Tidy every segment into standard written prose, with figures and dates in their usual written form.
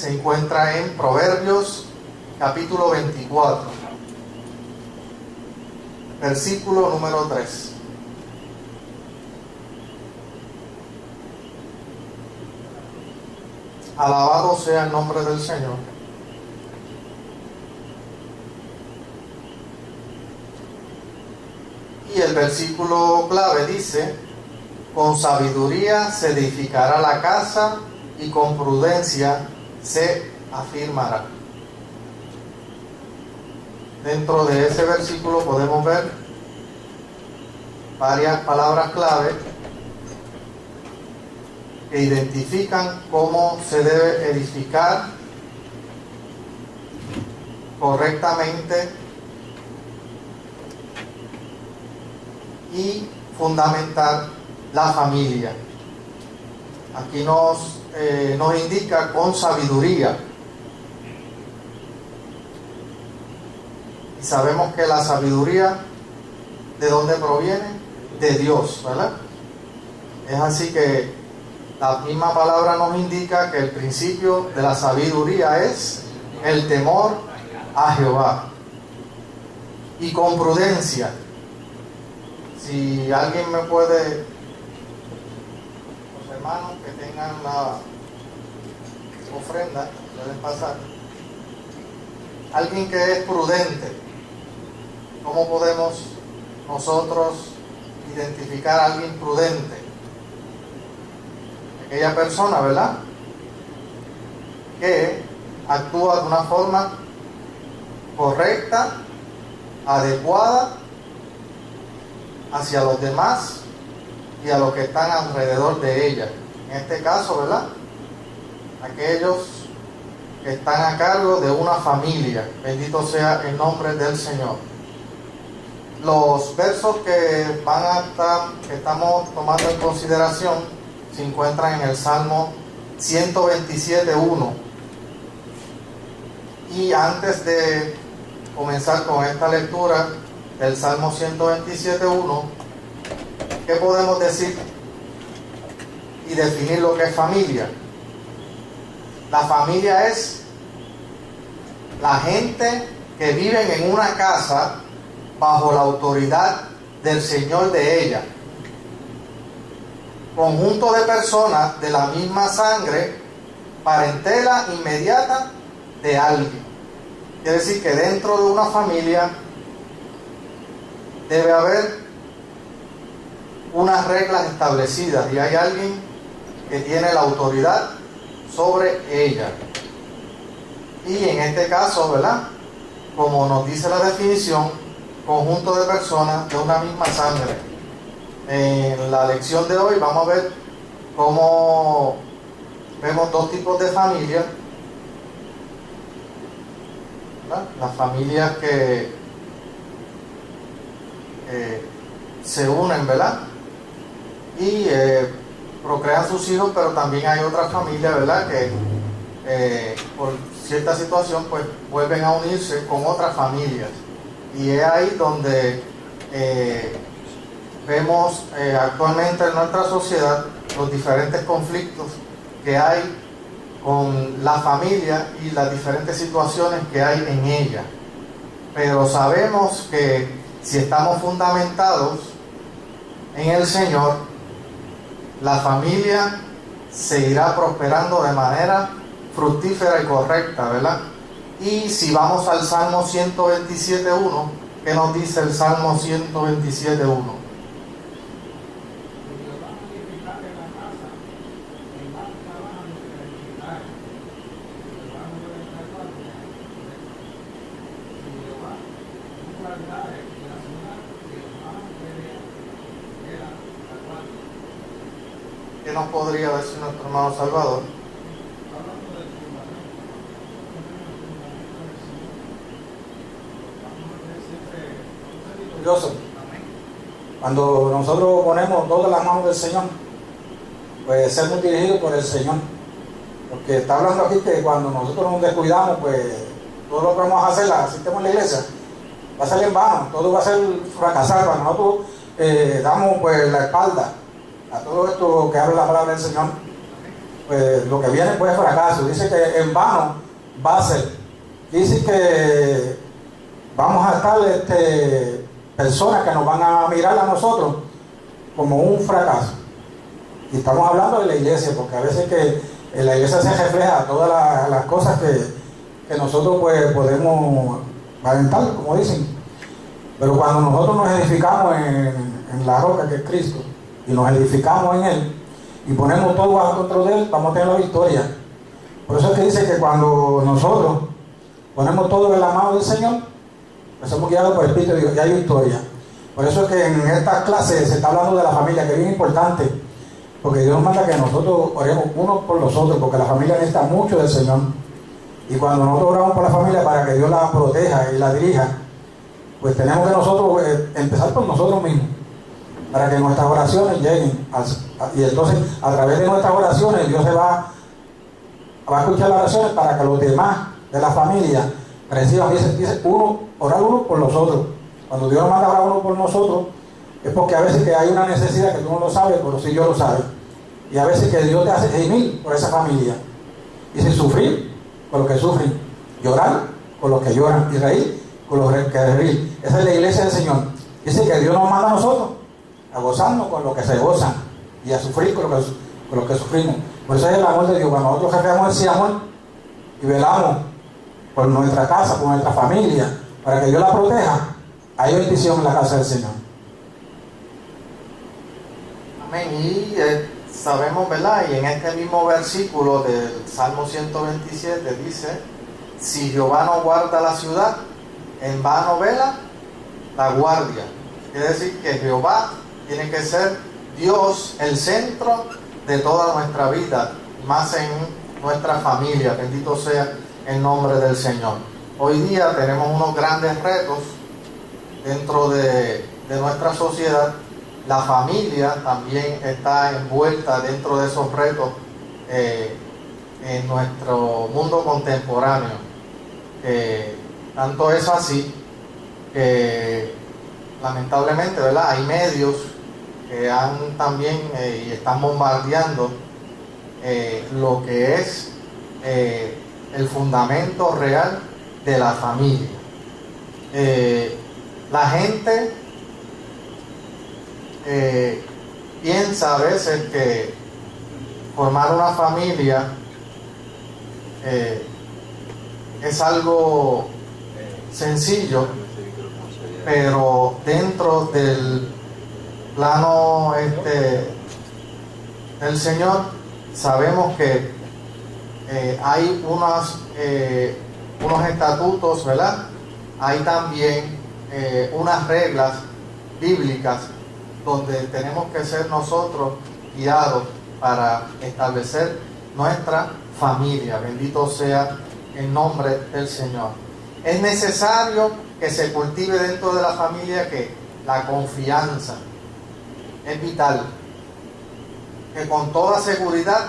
se encuentra en Proverbios capítulo 24, versículo número 3. Alabado sea el nombre del Señor. Y el versículo clave dice: con sabiduría se edificará la casa y con prudencia se afirmará. Dentro de ese versículo podemos ver varias palabras clave que identifican cómo se debe edificar correctamente y fundamentar la familia. Aquí nos indica con sabiduría. Y sabemos que la sabiduría, ¿de dónde proviene? De Dios, ¿verdad? Es así que la misma palabra nos indica que el principio de la sabiduría es el temor a Jehová. Y con prudencia. Si alguien me puede, los hermanos que tengan la ofrenda, pueden pasar. Alguien que es prudente, ¿cómo podemos nosotros identificar a alguien prudente? Aquella persona, ¿verdad?, que actúa de una forma correcta, adecuada hacia los demás y a los que están alrededor de ella. En este caso, ¿verdad?, aquellos que están a cargo de una familia. Bendito sea el nombre del Señor. Los versos que estamos tomando en consideración se encuentran en el Salmo 127:1. Y antes de comenzar con esta lectura del Salmo 127:1, ¿qué podemos decir y definir lo que es familia? La familia es la gente que viven en una casa bajo la autoridad del Señor de ella. Conjunto de personas de la misma sangre, parentela inmediata de alguien. Quiere decir que dentro de una familia debe haber unas reglas establecidas y hay alguien que tiene la autoridad sobre ella. Y en este caso, ¿verdad?, como nos dice la definición, conjunto de personas de una misma sangre. En la lección de hoy vamos a ver cómo vemos dos tipos de familias, ¿verdad? Las familias que se unen, ¿verdad?, y procrean sus hijos, pero también hay otras familias, ¿verdad?, que por cierta situación pues vuelven a unirse con otras familias. Y es ahí donde vemos actualmente en nuestra sociedad los diferentes conflictos que hay con la familia y las diferentes situaciones que hay en ella. Pero sabemos que si estamos fundamentados en el Señor, la familia se irá prosperando de manera fructífera y correcta, ¿verdad? Y si vamos al Salmo 127:1, ¿qué nos dice el Salmo 127:1? ¿Qué nos podría decir nuestro hermano Salvador? Cuando nosotros ponemos todas las manos del Señor, pues sermos dirigidos por el Señor, porque está hablando aquí que cuando nosotros nos descuidamos, pues todo lo que vamos a hacer, asistemos en la iglesia, va a ser en vano, todo va a ser fracasar. Cuando nosotros damos pues la espalda a todo esto que habla la palabra del Señor, pues lo que viene pues es fracaso. Dice que en vano va a ser. Dice que vamos a estar personas que nos van a mirar a nosotros como un fracaso. Y estamos hablando de la iglesia, porque a veces que en la iglesia se refleja todas las cosas que nosotros pues podemos aventar, como dicen. Pero cuando nosotros nos edificamos en la roca que es Cristo, y nos edificamos en Él, y ponemos todo bajo control de Él, vamos a tener la victoria. Por eso es que dice que cuando nosotros ponemos todo en la mano del Señor, pues somos guiados por el Espíritu de Dios y hay victoria. Por eso es que en esta clase se está hablando de la familia, que es bien importante, porque Dios nos manda que nosotros oremos unos por los otros, porque la familia necesita mucho del Señor. Y cuando nosotros oramos por la familia para que Dios la proteja y la dirija, pues tenemos que nosotros empezar por nosotros mismos, para que nuestras oraciones lleguen. Y entonces, a través de nuestras oraciones, Dios se va a escuchar las oraciones para que los demás de la familia reciban. Dice orar uno por los otros. Cuando Dios nos manda a orar uno por nosotros, es porque a veces que hay una necesidad que tú no lo sabes, pero sí yo lo sabe. Y a veces que Dios te hace gemir por esa familia. Dice sufrir por los que sufren, llorar por los que lloran y reír por los que ríen. Esa es la iglesia del Señor. Dice que Dios nos manda a nosotros a gozarnos con los que se gozan y a sufrir con los que sufrimos. Por eso es el amor de Dios. Cuando nosotros reflejamos ese amor y velamos por nuestra casa, por nuestra familia, para que Dios la proteja, hay bendición en la casa del Señor. Amén. Y sabemos, ¿verdad? Y en este mismo versículo del Salmo 127 dice: si Jehová no guarda la ciudad, en vano vela la guardia. Quiere decir que Jehová tiene que ser Dios el centro de toda nuestra vida, más en nuestra familia. Bendito sea el nombre del Señor. Hoy día tenemos unos grandes retos dentro de nuestra sociedad. La familia también está envuelta dentro de esos retos en nuestro mundo contemporáneo. Tanto es así que lamentablemente, ¿verdad?, hay medios que han también y están bombardeando lo que es el fundamento real de la familia. La gente piensa a veces que formar una familia es algo sencillo, pero dentro del plano del Señor sabemos que hay unos estatutos, ¿verdad? Hay también unas reglas bíblicas donde tenemos que ser nosotros guiados para establecer nuestra familia. Bendito sea el nombre del Señor. Es necesario que se cultive dentro de la familia que la confianza es vital, que con toda seguridad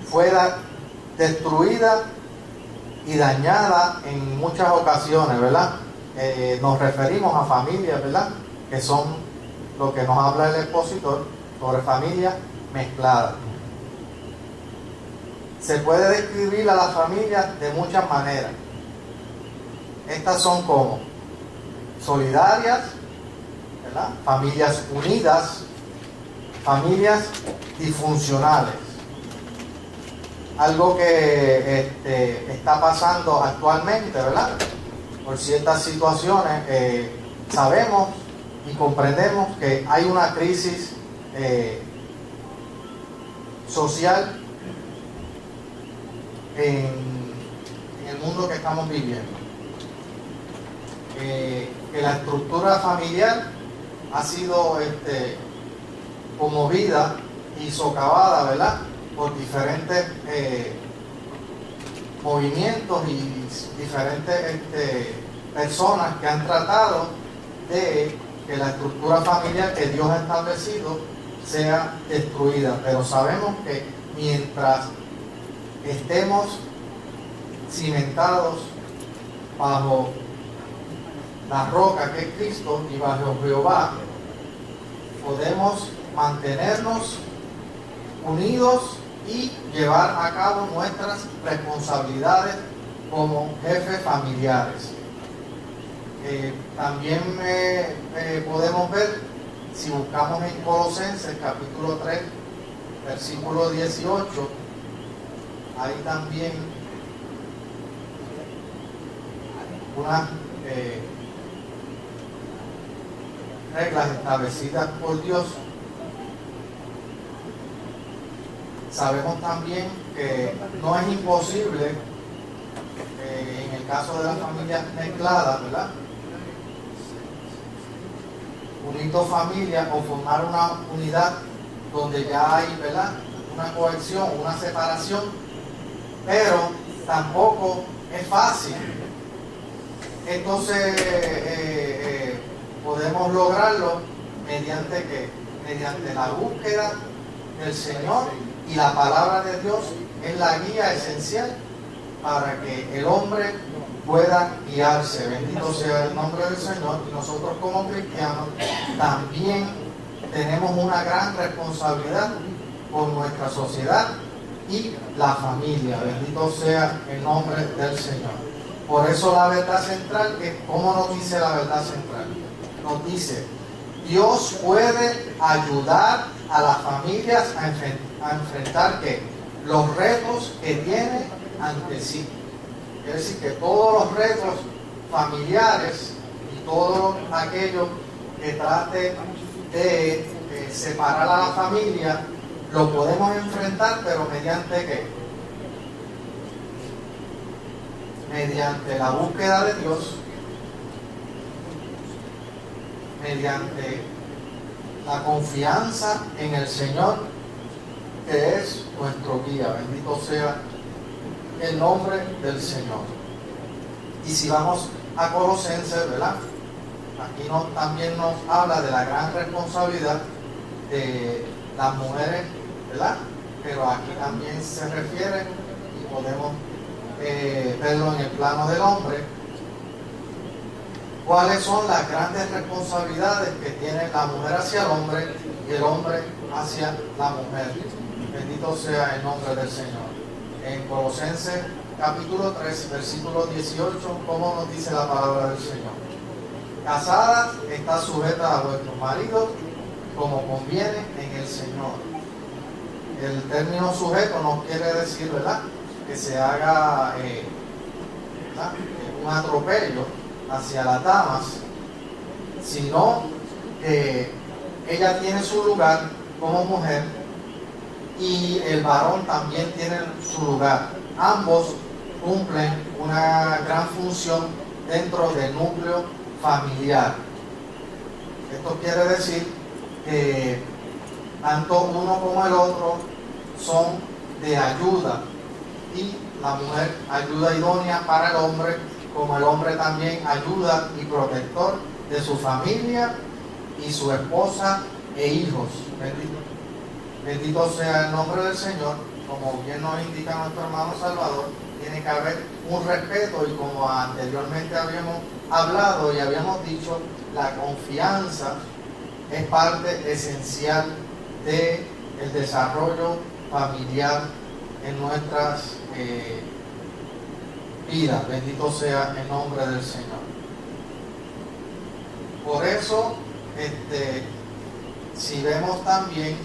fuera destruida y dañada en muchas ocasiones, ¿verdad? Nos referimos a familias, ¿verdad?, que son lo que nos habla el expositor sobre familias mezcladas. Se puede describir a las familias de muchas maneras. Estas son como solidarias, ¿verdad?, familias unidas, familias disfuncionales. Algo que está pasando actualmente, ¿verdad?, por ciertas situaciones, sabemos y comprendemos que hay una crisis social en el mundo que estamos viviendo. Que la estructura familiar ha sido conmovida y socavada, ¿verdad?, por diferentes movimientos y diferentes personas que han tratado de que la estructura familiar que Dios ha establecido sea destruida. Pero sabemos que mientras estemos cimentados bajo la roca que es Cristo y bajo Jehová, podemos mantenernos unidos y llevar a cabo nuestras responsabilidades como jefes familiares. También podemos ver, si buscamos en Colosenses capítulo 3, versículo 18, hay también unas reglas establecidas por Dios. Sabemos también que no es imposible, en el caso de las familias mezcladas, ¿verdad?, unir dos familias o formar una unidad donde ya hay, ¿verdad?, una cohesión, una separación, pero tampoco es fácil. Entonces podemos lograrlo mediante ¿qué? Mediante la búsqueda del Señor, y la palabra de Dios es la guía esencial para que el hombre pueda guiarse. Bendito sea el nombre del Señor. Y nosotros como cristianos también tenemos una gran responsabilidad con nuestra sociedad y la familia. Bendito sea el nombre del Señor. Por eso la verdad central, ¿cómo nos dice la verdad central? Nos dice: Dios puede ayudar a las familias a enfrentar ¿qué? Los retos que tiene ante sí. Es decir, que todos los retos familiares y todo aquello que trate de separar a la familia, lo podemos enfrentar, pero mediante ¿qué? Mediante la búsqueda de Dios, mediante la confianza en el Señor, que es nuestro guía. Bendito sea el nombre del Señor. Y si vamos a Colosenses, ¿verdad?, aquí también nos habla de la gran responsabilidad de las mujeres, ¿verdad?, pero aquí también se refiere, y podemos verlo en el plano del hombre, cuáles son las grandes responsabilidades que tiene la mujer hacia el hombre y el hombre hacia la mujer. Bendito sea el nombre del Señor. En Colosenses capítulo 3, versículo 18, ¿cómo nos dice la palabra del Señor? Casadas, está sujeta a vuestros maridos como conviene en el Señor. El término sujeto no quiere decir, ¿verdad?, que se haga un atropello hacia las damas, sino que ella tiene su lugar como mujer y el varón también tiene su lugar. Ambos cumplen una gran función dentro del núcleo familiar. Esto quiere decir que tanto uno como el otro son de ayuda, y la mujer ayuda idónea para el hombre, como el hombre también ayuda y protector de su familia y su esposa e hijos. Bendito sea el nombre del Señor. Como bien nos indica nuestro hermano Salvador, tiene que haber un respeto, y como anteriormente habíamos hablado y habíamos dicho, la confianza es parte esencial del desarrollo familiar en nuestras vidas. Bendito sea el nombre del Señor. Por eso, si vemos también,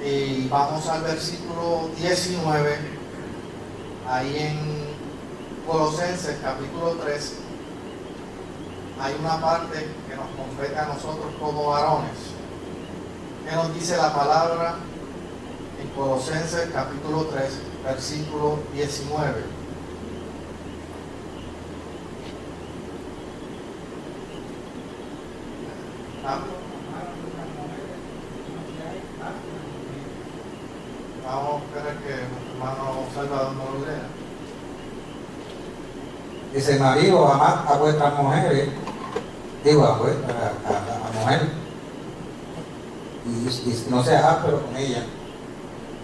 y vamos al versículo 19, ahí en Colosenses capítulo 3, hay una parte que nos compete a nosotros como varones. ¿Qué nos dice la palabra en Colosenses capítulo 3, versículo 19? Vamos a esperar que nuestro hermano Salvador nos lo lea. Dice: marido, amad a vuestras mujeres, digo a la mujer, y no seas áspero con ella.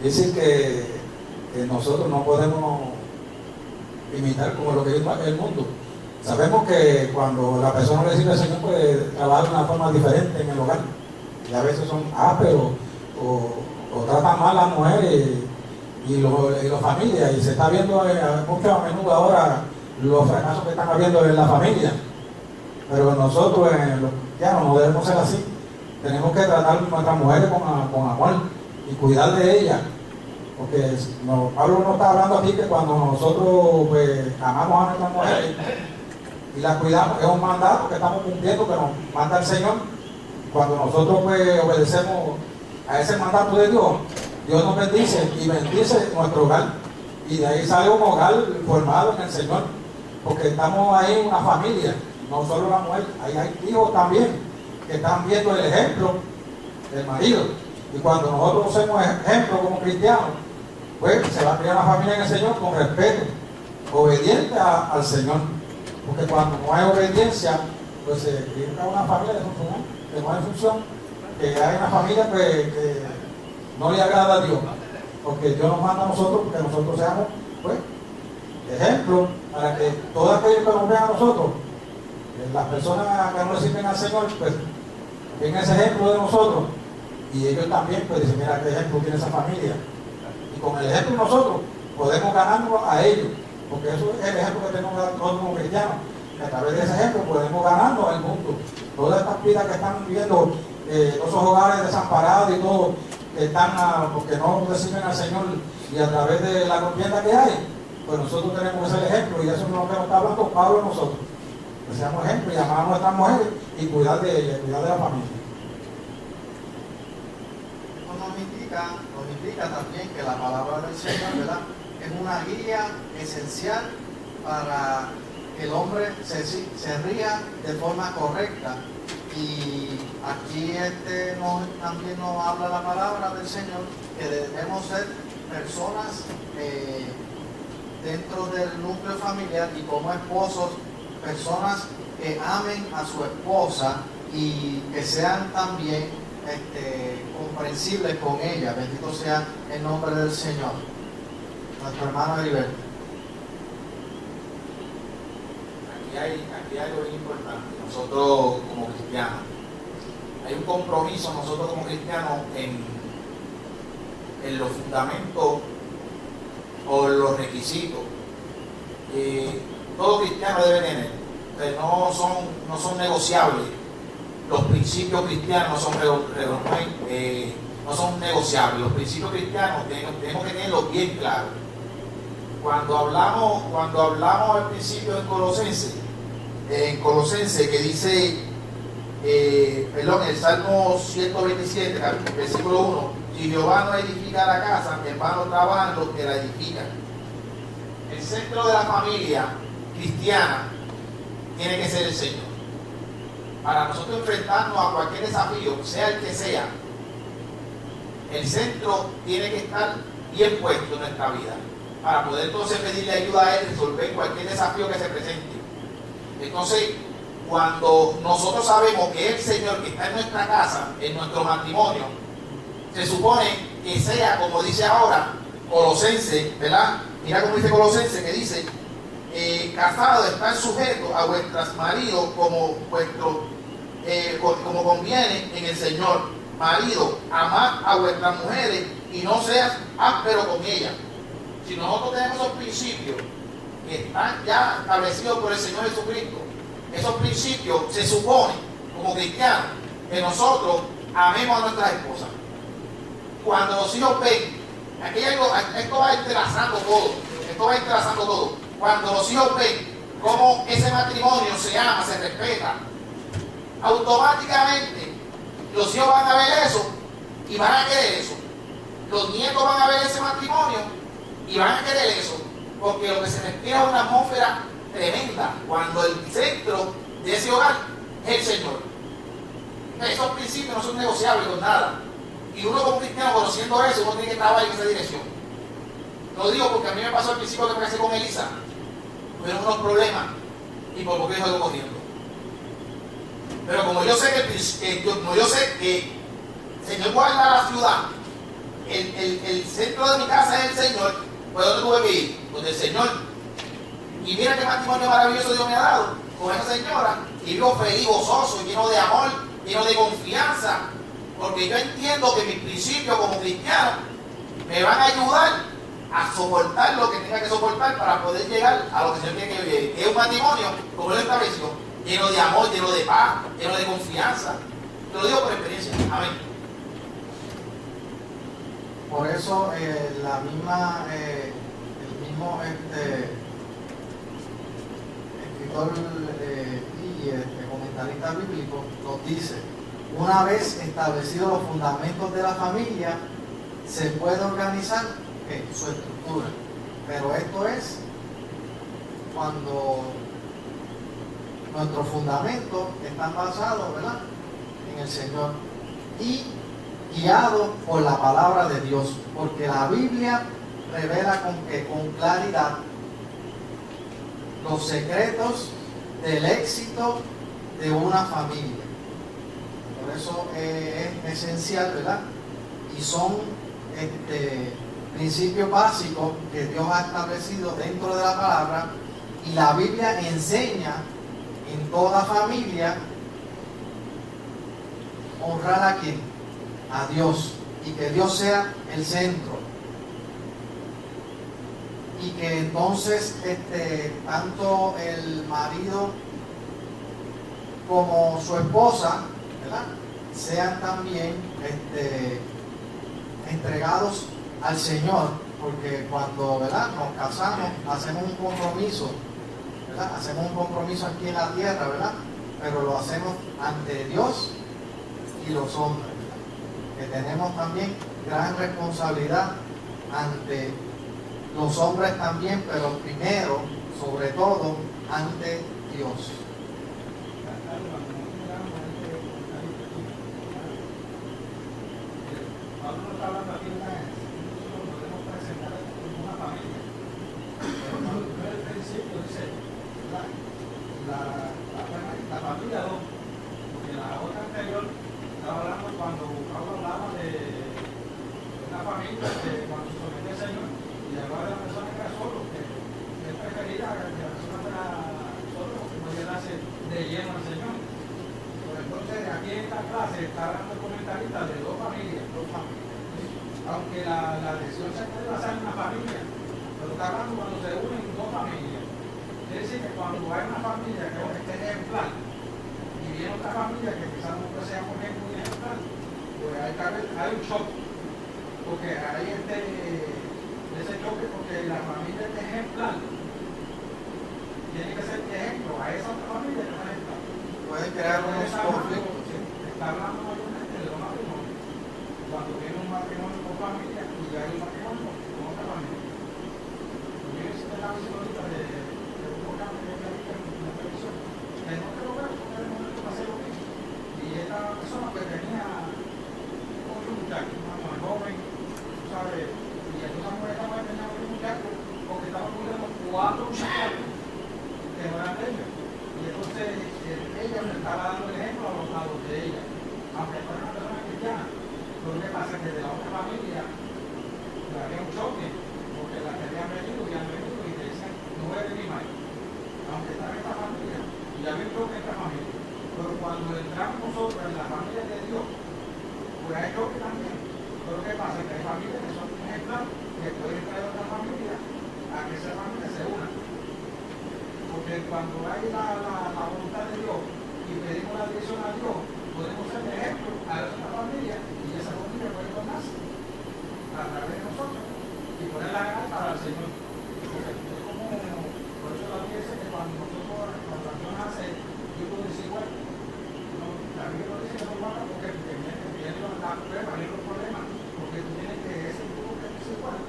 Dice que nosotros no podemos imitar como lo que es el mundo. Sabemos que cuando la persona recibe al Señor, puede trabajar de una forma diferente en el hogar, y a veces son ásperos o tratan mal a las mujeres y la familia, y se está viendo mucho a menudo ahora los fracasos que están habiendo en la familia. Pero nosotros, los cristianos, no debemos ser así. Tenemos que tratar a nuestras mujeres con amor y cuidar de ellas. Porque Pablo nos está hablando aquí que cuando nosotros pues, amamos a nuestras mujeres y las cuidamos, es un mandato que estamos cumpliendo, que nos manda el Señor. Cuando nosotros pues, obedecemos a ese mandato de Dios, Dios nos bendice y bendice nuestro hogar. Y de ahí sale un hogar formado en el Señor. Porque estamos ahí en una familia, no solo la mujer, ahí hay hijos también que están viendo el ejemplo del marido. Y cuando nosotros hacemos ejemplo como cristianos, pues se va a crear una familia en el Señor con respeto, obediente al Señor. Porque cuando no hay obediencia, pues se crea una familia que no hay función, que hay una familia pues, que no le agrada a Dios. Porque Dios nos manda a nosotros que nosotros seamos pues, ejemplo para que todos aquellos que nos vean a nosotros, las personas que no le sirven al Señor, pues ven ese ejemplo de nosotros y ellos también pues dicen, mira qué ejemplo tiene esa familia. Y con el ejemplo de nosotros podemos ganarnos a ellos, porque eso es el ejemplo que tenemos nosotros como cristianos, que a través de ese ejemplo podemos ganarnos al mundo. Todas estas vidas que están viviendo, esos hogares desamparados y todo, que están porque no reciben al Señor y a través de la contienda que hay, pues nosotros tenemos que ser ejemplo, y eso es lo que nos está hablando Pablo a nosotros. Que seamos ejemplo y amar a nuestras mujeres y cuidar de ellas, cuidar de la familia. Nos indica también que la palabra del Señor, ¿verdad?, es una guía esencial para que el hombre se ría de forma correcta. Y aquí también nos habla la palabra del Señor que debemos ser personas dentro del núcleo familiar y como esposos, personas que amen a su esposa y que sean también comprensibles con ella. Bendito sea el nombre del Señor. Nuestro hermano Heriberto. Aquí hay algo bien importante. Nosotros como cristianos, hay un compromiso nosotros como cristianos en los fundamentos o los requisitos que todo cristiano debe tener. Que no son negociables. Los principios cristianos no son negociables. Los principios cristianos tenemos que tenerlos bien claros. Cuando hablamos al principio en Colosenses que dice, el Salmo 127, versículo 1, si Jehová no edifica la casa, en vano trabajan los que la edifican. El centro de la familia cristiana tiene que ser el Señor. Para nosotros enfrentarnos a cualquier desafío, sea el que sea, el centro tiene que estar bien puesto en nuestra vida, para poder entonces pedirle ayuda a Él, resolver cualquier desafío que se presente. Entonces, cuando nosotros sabemos que el Señor que está en nuestra casa, en nuestro matrimonio, se supone que sea, como dice ahora Colosenses, ¿verdad? Mira cómo dice Colosenses, que dice, casados están sujetos a vuestros maridos como conviene en el Señor. Marido, amad a vuestras mujeres y no seas áspero con ellas. Si nosotros tenemos esos principios que están ya establecidos por el Señor Jesucristo, esos principios se supone como cristianos que nosotros amemos a nuestras esposas. Cuando los hijos ven, esto va entrelazando todo, cuando los hijos ven cómo ese matrimonio se ama, se respeta, automáticamente los hijos van a ver eso y van a querer eso. Los nietos van a ver ese matrimonio y van a querer eso, porque lo que se respira es una atmósfera tremenda cuando el centro de ese hogar es el Señor. Esos principios no son negociables con nada, y uno como cristiano, conociendo eso, uno tiene que trabajar en esa dirección. Lo digo porque a mí me pasó al principio que me casé con Elisa, tuvieron unos problemas y por poco yo salgo corriendo. Pero como yo sé que el Señor guarda la ciudad, el centro de mi casa es el Señor, pues ¿dónde tuve que ir? Donde el Señor. Y mira qué matrimonio maravilloso Dios me ha dado con esa señora, y vivo feliz, gozoso, lleno de amor, lleno de confianza, porque yo entiendo que mis principios como cristiano me van a ayudar a soportar lo que tenga que soportar para poder llegar a lo que el Señor quiere que yo llegue. Es un matrimonio, como Él estableció, lleno de amor, lleno de paz, lleno de confianza. Te lo digo por experiencia. Amén. Por eso el mismo escritor y comentarista bíblico nos dice: una vez establecidos los fundamentos de la familia, se puede organizar su estructura. Pero esto es cuando nuestros fundamentos están basados, ¿verdad?, en el Señor y guiados por la palabra de Dios, porque la Biblia revela con claridad los secretos del éxito de una familia. Por eso es esencial, ¿verdad? Y son principios básicos que Dios ha establecido dentro de la palabra, y la Biblia enseña en toda familia honrar a quién, a Dios, y que Dios sea el centro, y que entonces tanto el marido como su esposa, ¿verdad?, sean también entregados al Señor, porque cuando, ¿verdad?, nos casamos, hacemos un compromiso, ¿verdad?, hacemos un compromiso aquí en la tierra, ¿verdad?, pero lo hacemos ante Dios y los hombres, ¿verdad?, que tenemos también gran responsabilidad ante los hombres también, pero primero, sobre todo, ante Dios. Pablo no está hablando aquí de una nosotros podemos presentar como una familia. Pero no es el principio, dice la familia 2, porque la otra anterior estaba hablando cuando Pablo hablaba de una familia que cuando se somete al Señor, y hablaba de la persona que era solo, que es preferida que la persona fuera solo, porque no llegase de lleno al Señor. Pero entonces aquí en esta clase está hablando el comentarista de dos familias. Aunque la decisión se puede basar en una familia, pero está hablando cuando se unen dos familias. Quiere decir que cuando hay una familia que es ejemplar y viene otra familia que quizás no sea por ejemplo muy ejemplar, pues hay un choque, porque hay ese choque, porque la familia que es ejemplar tiene que ser ejemplo a esa otra familia que no es ejemplar. Puede crear unos conflictos. Está hablando mayormente de los matrimonios. Cuando viene un matrimonio con familia y hay un matrimonio con otra familia. También existe la visión ahorita de un programa que hay en la televisión. Que no te lo veo porque el momento va a ser lo mismo. Y esta persona pues tenía otro muchacho, una mujer joven, tú sabes, y esta mujer tenía otro muchacho porque estaba cuidando 4 muchachos que no eran de ella. Y entonces ella me estaba dando el ejemplo a los de ella, aunque fuera una persona cristiana. Lo que pasa es que de la otra familia había un choque, porque las que habían venido y te dicen, no voy a venir más, aunque estaba en esta familia, y había un choque en esta familia. Pero cuando entramos nosotros en la familia de Dios, pues hay choque también. Pero ¿qué pasa? Que hay familias que son ejemplares, que pueden traer a otra familia a que esa familia se una. Porque cuando hay la voluntad de Dios y pedimos la dirección a Dios, podemos ser ejemplo a otra familia, y esa familia puede tornarse a través de nosotros y ponerla a ganar para el Señor. Por eso la Biblia dice que cuando la persona hace tipo de desigual, la Biblia no dice que no guarda porque viene la prueba, viene los problemas, porque tú tienes que ese tipo de desigual,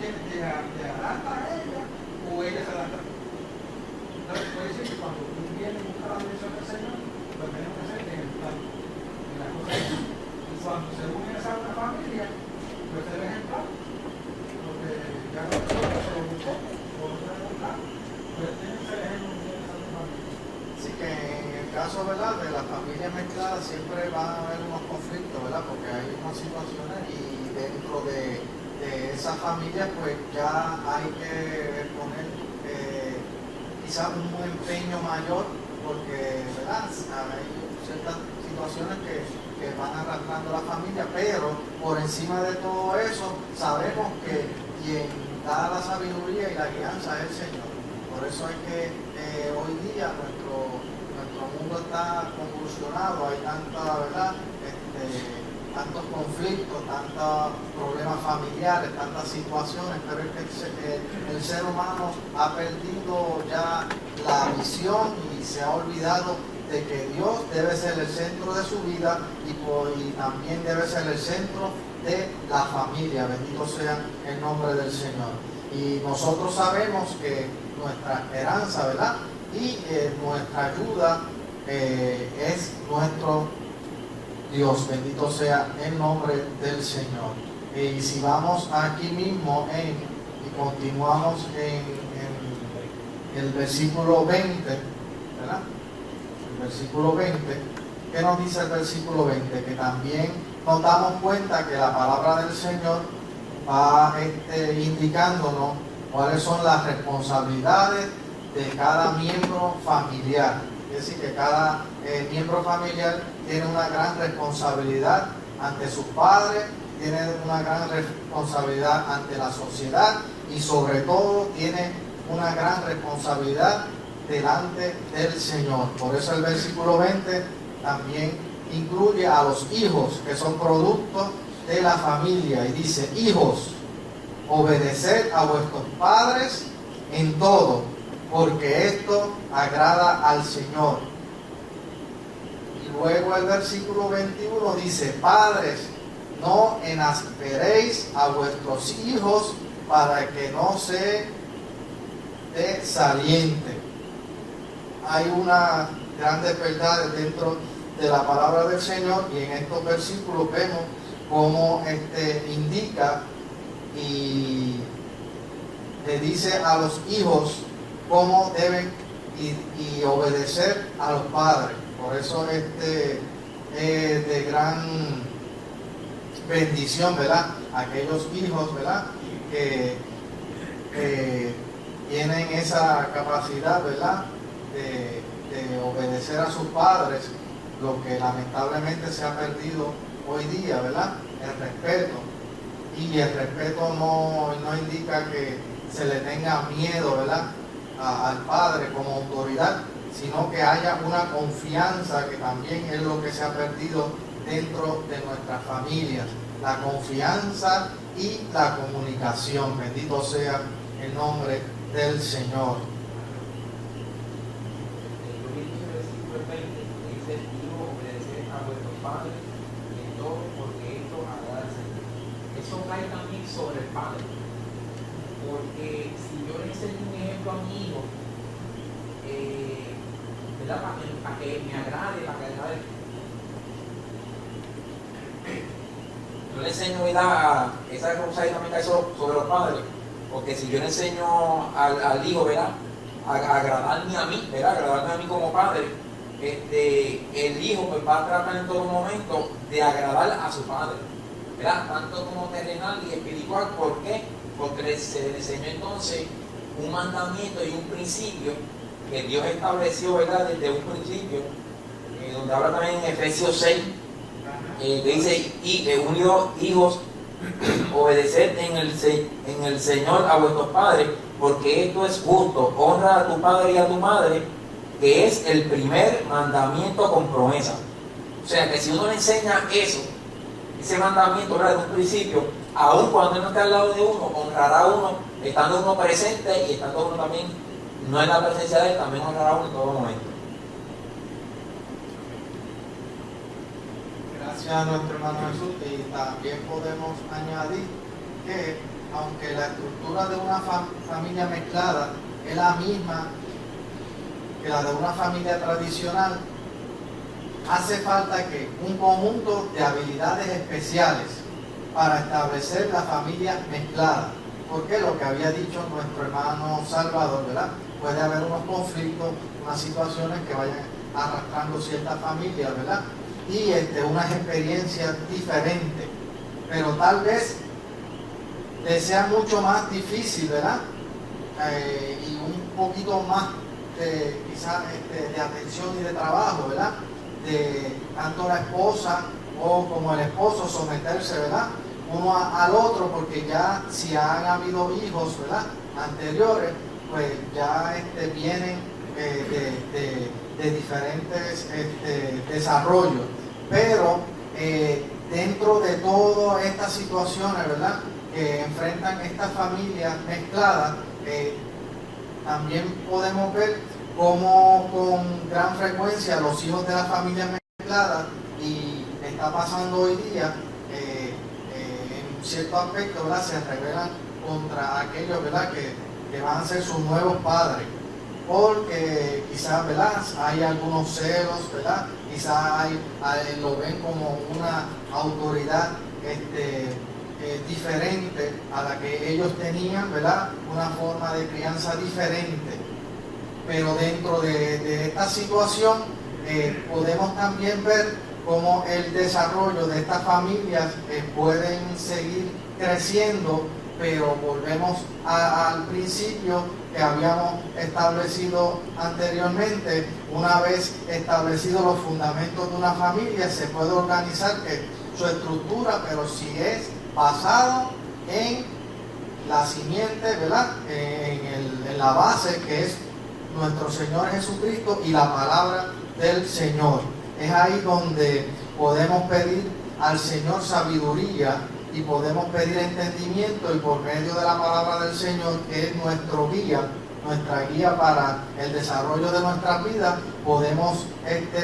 tienes que adaptar a ella o ella se adapta. Entonces puede decir que cuando tú vienes a buscar la dirección del Señor, pues tenemos que ser ejemplar en la cosa. Y cuando se une esa otra familia, pues ser ejemplar, porque ya no se lo buscó, por otra ejemplar, pues tiene que ser ejemplo de esa otra familia. Así que en el caso, ¿verdad?, de las familias mezcladas siempre van a haber unos conflictos, ¿verdad?, porque hay unas situaciones y dentro de esas familias pues ya hay que poner quizás un empeño mayor, porque, ¿verdad?, hay ciertas situaciones que van arrastrando a la familia, pero por encima de todo eso sabemos que quien da la sabiduría y la guianza del Señor. Por eso es que hoy día nuestro mundo está convulsionado, hay tanta, ¿verdad? Tantos conflictos, tantos problemas familiares, tantas situaciones, pero es que el ser humano ha perdido ya la visión y se ha olvidado de que Dios debe ser el centro de su vida y también debe ser el centro de la familia. Bendito sea el nombre del Señor. Y nosotros sabemos que nuestra esperanza, ¿verdad? Y nuestra ayuda es nuestro Dios. Bendito sea el nombre del Señor. Y si vamos aquí mismo y continuamos en el versículo 20, ¿verdad? El versículo 20, ¿qué nos dice el versículo 20? Que también nos damos cuenta que la palabra del Señor va indicándonos cuáles son las responsabilidades de cada miembro familiar. Es decir, que cada miembro familiar tiene una gran responsabilidad ante sus padres, tiene una gran responsabilidad ante la sociedad y sobre todo tiene una gran responsabilidad delante del Señor. Por eso el versículo 20 también incluye a los hijos que son productos de la familia y dice: hijos, obedeced a vuestros padres en todo, porque esto agrada al Señor. Y luego el versículo 21 dice: padres, no enasperéis a vuestros hijos para que no se desalienten. Hay unas grandes verdades dentro de la palabra del Señor y en estos versículos vemos cómo indica y le dice a los hijos cómo deben y obedecer a los padres. Por eso es de gran bendición, ¿verdad? Aquellos hijos, ¿verdad? Que tienen esa capacidad, ¿verdad? De obedecer a sus padres, lo que lamentablemente se ha perdido hoy día, ¿verdad? El respeto. Y el respeto no indica que se le tenga miedo, ¿verdad? Al padre como autoridad, sino que haya una confianza, que también es lo que se ha perdido dentro de nuestras familias. La confianza y la comunicación. Bendito sea el nombre del Señor. Eso cae también sobre el padre, porque si yo le enseño un ejemplo a mi hijo, ¿verdad? Para que me agrade, para que agrade, yo le enseño, ¿verdad? Esa responsabilidad también cae sobre los padres, porque si yo le enseño al hijo, ¿verdad? A agradarme a mí, ¿verdad? Agradarme a mí como padre, el hijo pues va a tratar en todo momento de agradar a su padre, ¿verdad? Tanto como terrenal y espiritual. ¿Por qué? Porque se le enseñó entonces un mandamiento y un principio que Dios estableció, ¿verdad? Desde un principio, donde habla también en Efesios 6, que dice: unidos hijos, obedeced en el Señor a vuestros padres, porque esto es justo. Honra a tu padre y a tu madre, que es el primer mandamiento con promesa. O sea que si uno le enseña eso, ese mandamiento, ¿verdad? De un principio, aun cuando él no esté al lado de uno, honrará a uno estando uno presente y estando uno también no en la presencia de él, también honrará a uno en todo momento. Gracias a nuestro hermano Jesús. Y también podemos añadir que aunque la estructura de una familia mezclada es la misma que la de una familia tradicional, hace falta que un conjunto de habilidades especiales para establecer la familia mezclada. Porque lo que había dicho nuestro hermano Salvador, ¿verdad? Puede haber unos conflictos, unas situaciones que vayan arrastrando ciertas familias, ¿verdad? Y unas experiencias diferentes. Pero tal vez les sea mucho más difícil, ¿verdad? Y un poquito más quizás de atención y de trabajo, ¿verdad? De tanto la esposa o como el esposo someterse, ¿verdad? uno al otro, porque ya si han habido hijos, ¿verdad?, anteriores, pues ya vienen de diferentes desarrollos. Pero dentro de todas estas situaciones, ¿verdad?, que enfrentan estas familias mezcladas, también podemos ver cómo con gran frecuencia los hijos de las familias mezcladas, y está pasando hoy día, en cierto aspecto, ¿verdad?, se rebelan contra aquellos, ¿verdad?, que van a ser sus nuevos padres, porque quizás, ¿verdad?, hay algunos celos, ¿verdad?, quizás lo ven como una autoridad diferente a la que ellos tenían, ¿verdad?, una forma de crianza diferente. Pero dentro de esta situación podemos también ver cómo el desarrollo de estas familias pueden seguir creciendo, pero volvemos al principio que habíamos establecido anteriormente. Una vez establecidos los fundamentos de una familia, se puede organizar su estructura, pero si es basado en la simiente, ¿verdad?, en la base que es nuestro Señor Jesucristo y la palabra del Señor. Es ahí donde podemos pedir al Señor sabiduría y podemos pedir entendimiento, y por medio de la palabra del Señor, que es nuestra guía para el desarrollo de nuestras vidas, podemos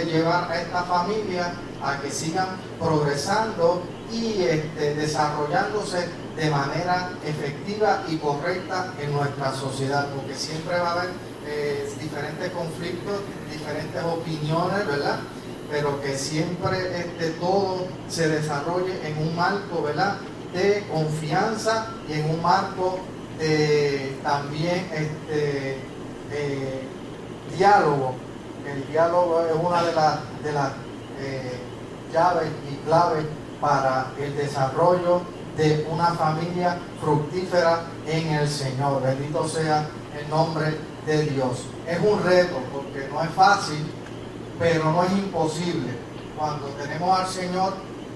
llevar a esta familia a que sigan progresando y desarrollándose de manera efectiva y correcta en nuestra sociedad, porque siempre va a haber diferentes conflictos, diferentes opiniones, ¿verdad?, pero que siempre todo se desarrolle en un marco, ¿verdad?, de confianza, y en un marco de también diálogo. El diálogo es una de las llaves y claves para el desarrollo de una familia fructífera en el Señor. Bendito sea el nombre de Dios. Es un reto, porque no es fácil, pero no es imposible. Cuando tenemos al Señor,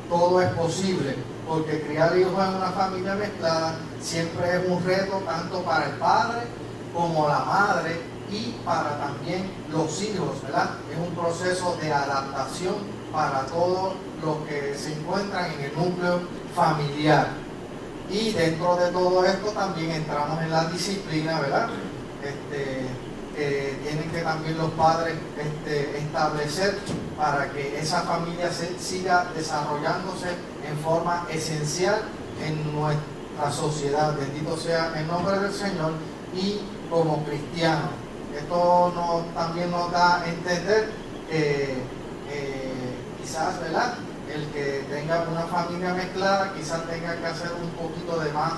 todo es posible, porque criar hijos en una familia mezclada siempre es un reto, tanto para el padre como la madre, y para también los hijos, ¿verdad? Es un proceso de adaptación para todos los que se encuentran en el núcleo familiar. Y dentro de todo esto también entramos en la disciplina, ¿verdad?, que tienen que también los padres establecer para que esa familia siga desarrollándose en forma esencial en nuestra sociedad. Bendito sea el nombre del Señor. Y como cristianos, esto también nos da a entender que quizás, ¿verdad?, el que tenga una familia mezclada quizás tenga que hacer un poquito de más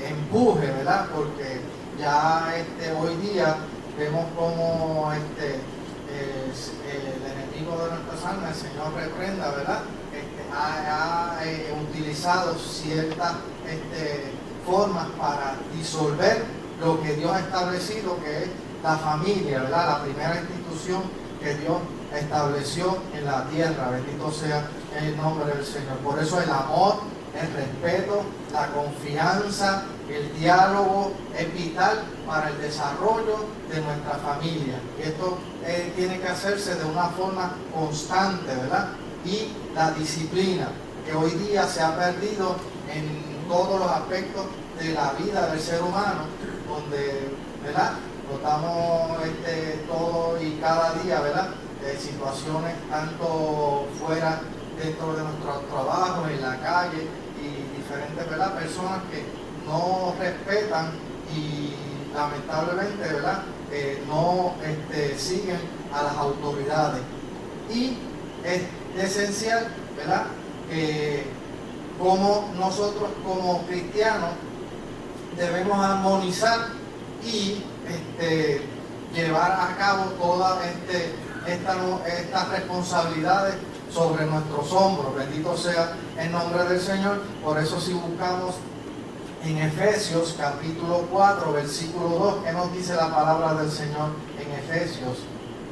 empuje, ¿verdad?, porque ya hoy día vemos como el enemigo de nuestras almas, el Señor reprenda, ¿verdad?, ha utilizado ciertas formas para disolver lo que Dios ha establecido, que es la familia, ¿verdad?, la primera institución que Dios estableció en la tierra. Bendito sea el nombre del Señor. Por eso el amor, el respeto, la confianza, el diálogo es vital para el desarrollo de nuestra familia. Esto tiene que hacerse de una forma constante, ¿verdad? Y la disciplina, que hoy día se ha perdido en todos los aspectos de la vida del ser humano, donde, ¿verdad?, notamos todo y cada día, ¿verdad?, situaciones tanto fuera, dentro de nuestros trabajos, en la calle, y diferentes, ¿verdad?, personas que no respetan y lamentablemente, ¿verdad?, no siguen a las autoridades. Y es esencial, ¿verdad?, como nosotros como cristianos debemos armonizar y llevar a cabo todas estas responsabilidades sobre nuestros hombros. Bendito sea el nombre del Señor. Por eso, si buscamos en Efesios capítulo 4 versículo 2, ¿qué nos dice la palabra del Señor en Efesios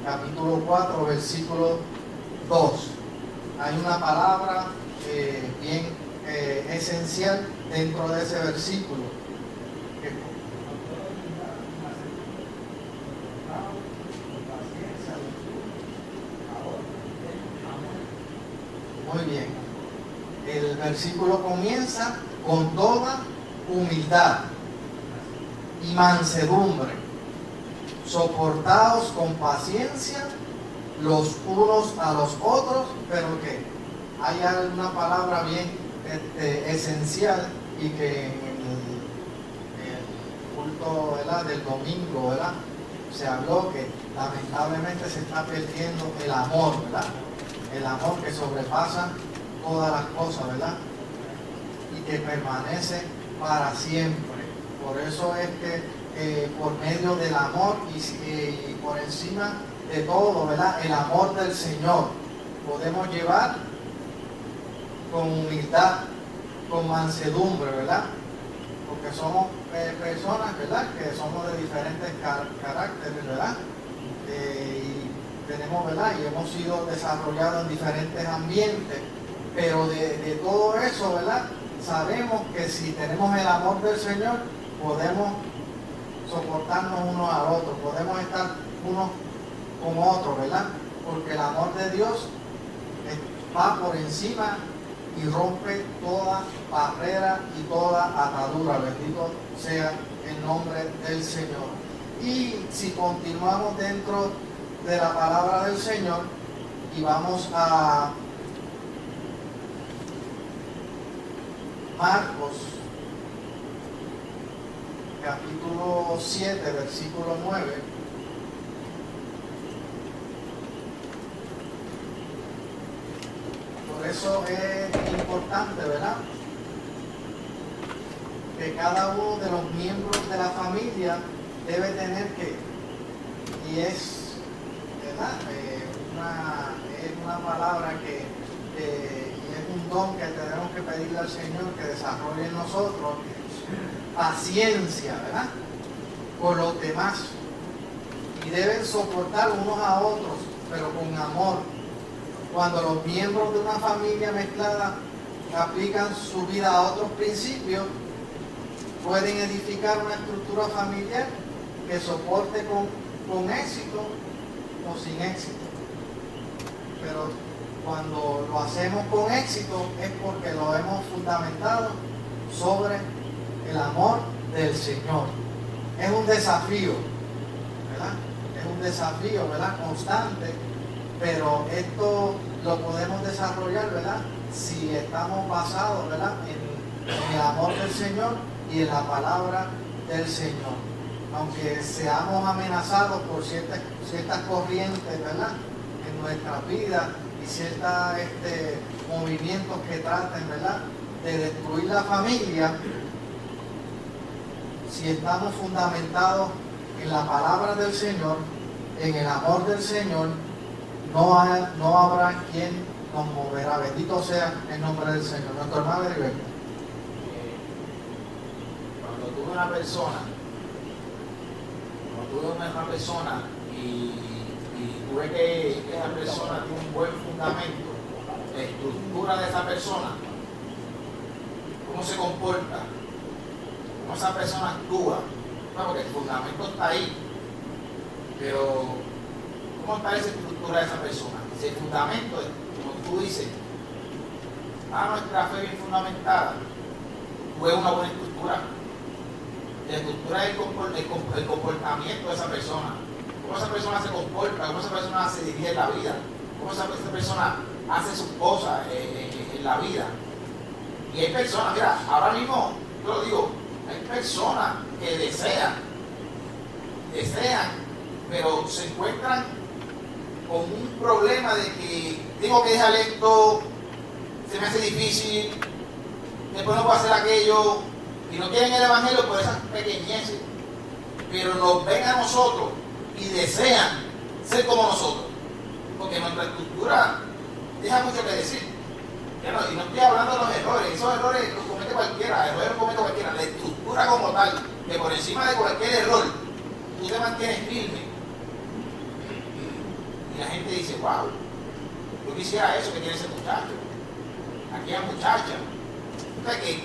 capítulo 4 versículo 2? Hay una palabra bien esencial dentro de ese versículo. Muy bien. El versículo comienza con toda humildad y mansedumbre, soportaos con paciencia los unos a los otros, pero que hay una palabra bien esencial y que en el culto, ¿verdad?, del domingo, ¿verdad?, se habló que lamentablemente se está perdiendo el amor, ¿verdad? El amor que sobrepasa todas las cosas, ¿verdad? Y que permanece para siempre. Por eso es que por medio del amor y por encima de todo, ¿verdad?, el amor del Señor, podemos llevar con humildad, con mansedumbre, ¿verdad? Porque somos personas, ¿verdad?, que somos de diferentes caracteres, ¿verdad? Y tenemos, ¿verdad?, y hemos sido desarrollados en diferentes ambientes, pero de todo eso, ¿verdad?, sabemos que si tenemos el amor del Señor, podemos soportarnos unos al otro, podemos estar unos con otros, ¿verdad? Porque el amor de Dios va por encima y rompe toda barrera y toda atadura. Bendito sea el nombre del Señor. Y si continuamos dentro de la palabra del Señor y vamos a Marcos capítulo 7, versículo 9. Por eso es importante, ¿verdad?, que cada uno de los miembros de la familia debe tener y es, ¿verdad?, es una palabra que es un don que tenemos que pedirle al Señor que desarrolle en nosotros, paciencia, ¿verdad?, con los demás, y deben soportar unos a otros, pero con amor. Cuando los miembros de una familia mezclada aplican su vida a otros principios, pueden edificar una estructura familiar que soporte con éxito o sin éxito. Pero cuando lo hacemos con éxito es porque lo hemos fundamentado sobre el amor del Señor. Es un desafío, ¿verdad? Es un desafío, ¿verdad?, constante, pero esto lo podemos desarrollar, ¿verdad?, si estamos basados, ¿verdad?, en el amor del Señor y en la palabra del Señor. Aunque seamos amenazados por ciertas corrientes, ¿verdad?, en nuestra vida y ciertos movimientos que traten, ¿verdad?, de destruir la familia, si estamos fundamentados en la palabra del Señor, en el amor del Señor, no habrá quien nos moverá. Bendito sea el nombre del Señor. Nuestro hermano Heriberto. Cuando tú ves una persona y tú ves que esa persona tiene un buen fundamento, la estructura de esa persona, cómo se comporta, cómo esa persona actúa, porque el fundamento está ahí, pero ¿cómo está esa estructura de esa persona? Si el fundamento, como tú dices, nuestra fe bien fundamentada, tú ves una buena estructura. La estructura es el comportamiento de esa persona, cómo esa persona se comporta, cómo esa persona se dirige en la vida, cómo esa persona hace sus cosas en la vida. Y hay personas, mira, ahora mismo, yo lo digo, hay personas que desean, pero se encuentran con un problema de que tengo que dejar esto, se me hace difícil, después no puedo hacer aquello, y no quieren el Evangelio por esas pequeñeces, pero nos ven a nosotros y desean ser como nosotros, porque nuestra estructura deja mucho que decir. Y no estoy hablando de los errores, esos errores los comete cualquiera, errores los comete cualquiera, la estructura como tal, que por encima de cualquier error, tú te mantienes firme. Y la gente dice, wow, yo quisiera eso que tiene ese muchacho, aquella muchacha. O sea que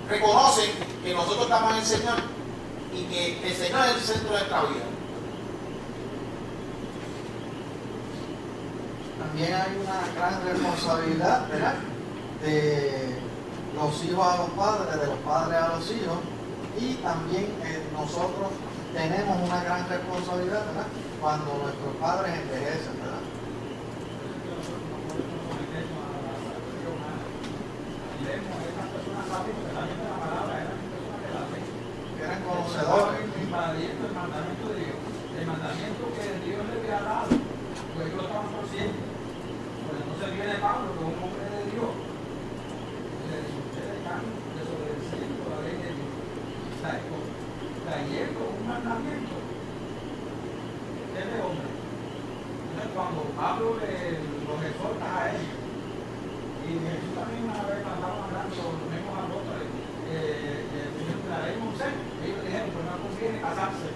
reconocen que nosotros estamos en el Señor y que el Señor es el centro de nuestra vida. También hay una gran responsabilidad, ¿verdad?, de los hijos a los padres, de los padres a los hijos, y también nosotros tenemos una gran responsabilidad, ¿verdad?, cuando nuestros padres envejecen, ¿verdad? Eran conocedores. Invadiendo el mandamiento de Dios. El mandamiento que Dios le había dado, pues ellos lo estaban torciendo. Pues entonces viene Pablo, que es un hombre de Dios, y le dice: ustedes están desobedeciendo la ley de Dios. Trayendo un mandamiento. Este hombre. Entonces cuando Pablo los exhorta a ellos, y Jesús también una vez andaba hablando los mismos apóstoles, la ley de Moisés, ellos dijeron: pues no conviene casarse,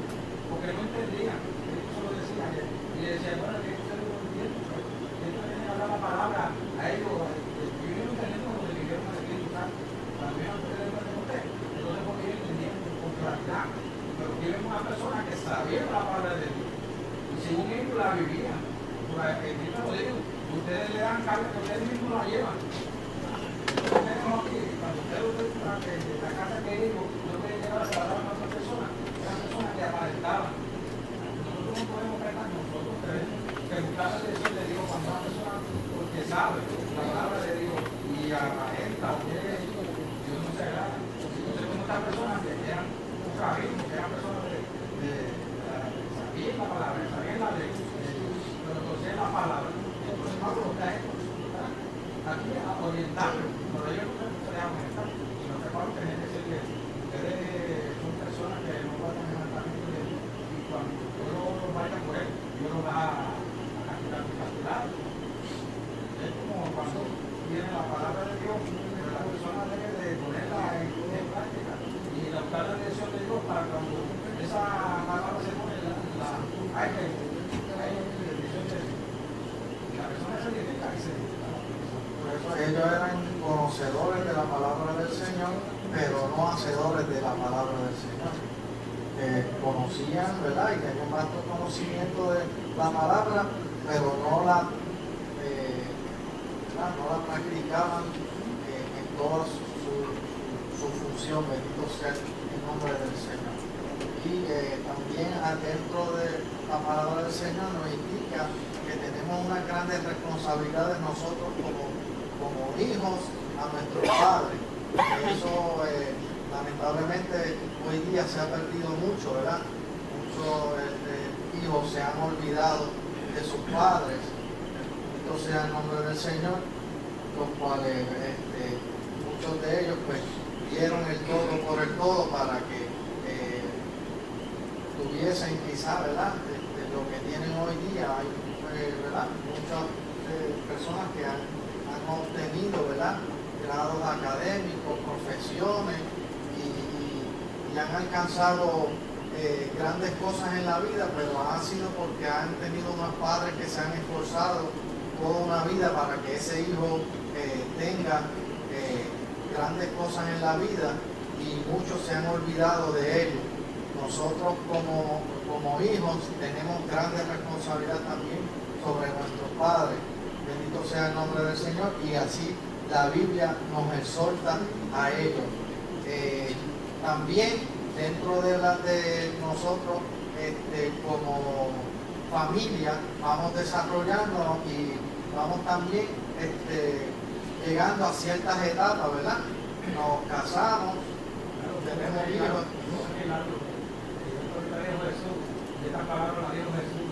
porque no entendían. Ellos solo decían, y le decían: bueno, que ustedes no entienden, ellos vienen a hablar la palabra a ellos, y ellos no entendieron lo que vivieron en el Espíritu Santo, también ustedes no entienden. Entonces, porque ellos entendían con claridad, pero tienen una persona que sabía la palabra de Dios, y según ellos la vivían. El mismo lo digo, ustedes le dan carga que ustedes mismos la llevan. Tenemos aquí, cuando ustedes la casa que ellos no pueden llevar a salvar a otras personas, eran personas que aparentaban. Nosotros no podemos pensar, nosotros tenemos que buscar la dirección de Dios cuando una persona, porque sabe la palabra de Dios y aparenta o quiere, Dios no se agrada. Entonces, como estas personas que eran un rabino, que eran personas de sabían la palabra, sabían la ley, pero conocían la palabra. Entonces, Pablo lo trae aquí a orientarlo, pero ellos no se dejan orientar, sino que Pablo tiene que decirle: ustedes son personas que no guardan el mandamiento de Dios, y cuando yo los vaya por él, Dios los va a castigar. Es como cuando viene la palabra de Dios, pero la persona debe de ponerla en práctica y adoptar la dirección de Dios para cuando esa palabra se pone hay que dirección de Dios. Y la persona se edifica y se edifica. Ellos eran conocedores de la palabra del Señor, pero no hacedores de la palabra del Señor. Conocían, ¿verdad?, y tenían vasto conocimiento de la palabra, pero no la practicaban en toda su función. Bendito sea el nombre del Señor. Y también adentro de la palabra del Señor nos indica que tenemos unas grandes responsabilidades nosotros como hijos a nuestros padres. Eso lamentablemente hoy día se ha perdido mucho, ¿verdad? Muchos hijos se han olvidado de sus padres. Bendito sea el nombre del Señor, los cuales muchos de ellos pues dieron el todo por el todo para que tuviesen quizá, ¿verdad?, lo que tienen hoy día. Hay, ¿verdad?, muchas personas que han obtenido, ¿verdad?, grados académicos, profesiones y han alcanzado grandes cosas en la vida, pero ha sido porque han tenido unos padres que se han esforzado toda una vida para que ese hijo tenga grandes cosas en la vida, y muchos se han olvidado de ello. Nosotros como hijos tenemos grandes responsabilidades también sobre nuestros padres. Bendito sea el nombre del Señor, y así la Biblia nos exhorta a ellos. También dentro de nosotros como familia vamos desarrollándonos y vamos también llegando a ciertas etapas, ¿verdad? Nos casamos, tenemos hijos. Esta palabra la dijo Jesús.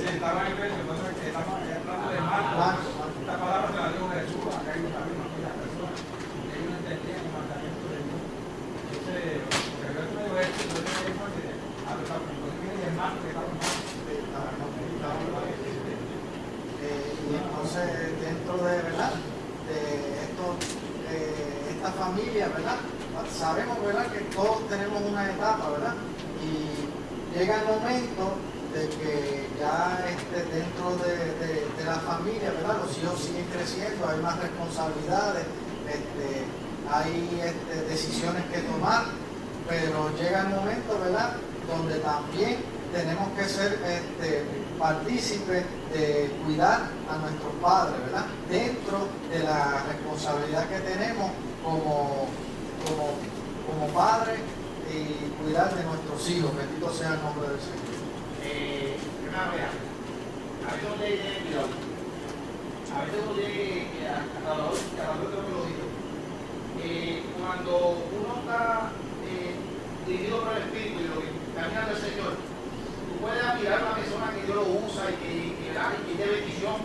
Estaba en Efesios, entonces estamos hablando de Marcos. Esta palabra se la dijo Jesús, acá hay también aquellas personas que ellos no entendían el mandamiento de Dios. Entonces, porque yo te digo esto, yo te digo que a los hermanos que estaban mal. Y entonces dentro de, ¿verdad?, de esta familia, ¿verdad?, sabemos, ¿verdad?, que todos tenemos una etapa, ¿verdad? Y llega el momento de que ya dentro de la familia, ¿verdad? Los hijos siguen creciendo, hay más responsabilidades, hay decisiones que tomar, pero llega el momento, ¿verdad?, donde también tenemos que ser partícipes de cuidar a nuestros padres, ¿verdad?, dentro de la responsabilidad que tenemos como padres y cuidar de nuestros hijos. Bendito sea el nombre del Señor. Hermano, vea, a veces uno tiene que tener cuidado. A veces uno tiene que, cada uno creo que lo digo, cuando uno está dirigido por el Espíritu y lo que camina del Señor, tú puedes admirar a una persona que Dios lo usa y que de bendición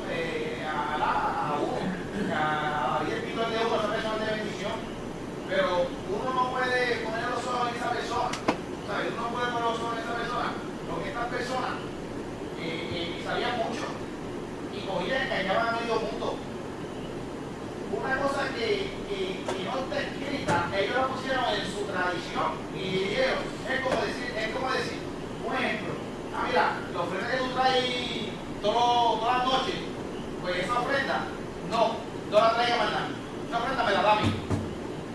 a uno. A el Espíritu de Dios, esa persona de bendición. Pero uno no puede poner los ojos en esa persona. ¿Sabes? Uno no puede poner los ojos en esa persona. Porque estas personas sabían mucho y cogían y engañaban a medio mundo. Una cosa que no está escrita, ellos la pusieron en su tradición y dijeron, es como decir, un ejemplo, mira, la ofrenda que tú traes todas las noches, pues esa ofrenda, no la traigas más nada, esa ofrenda me la da a mí.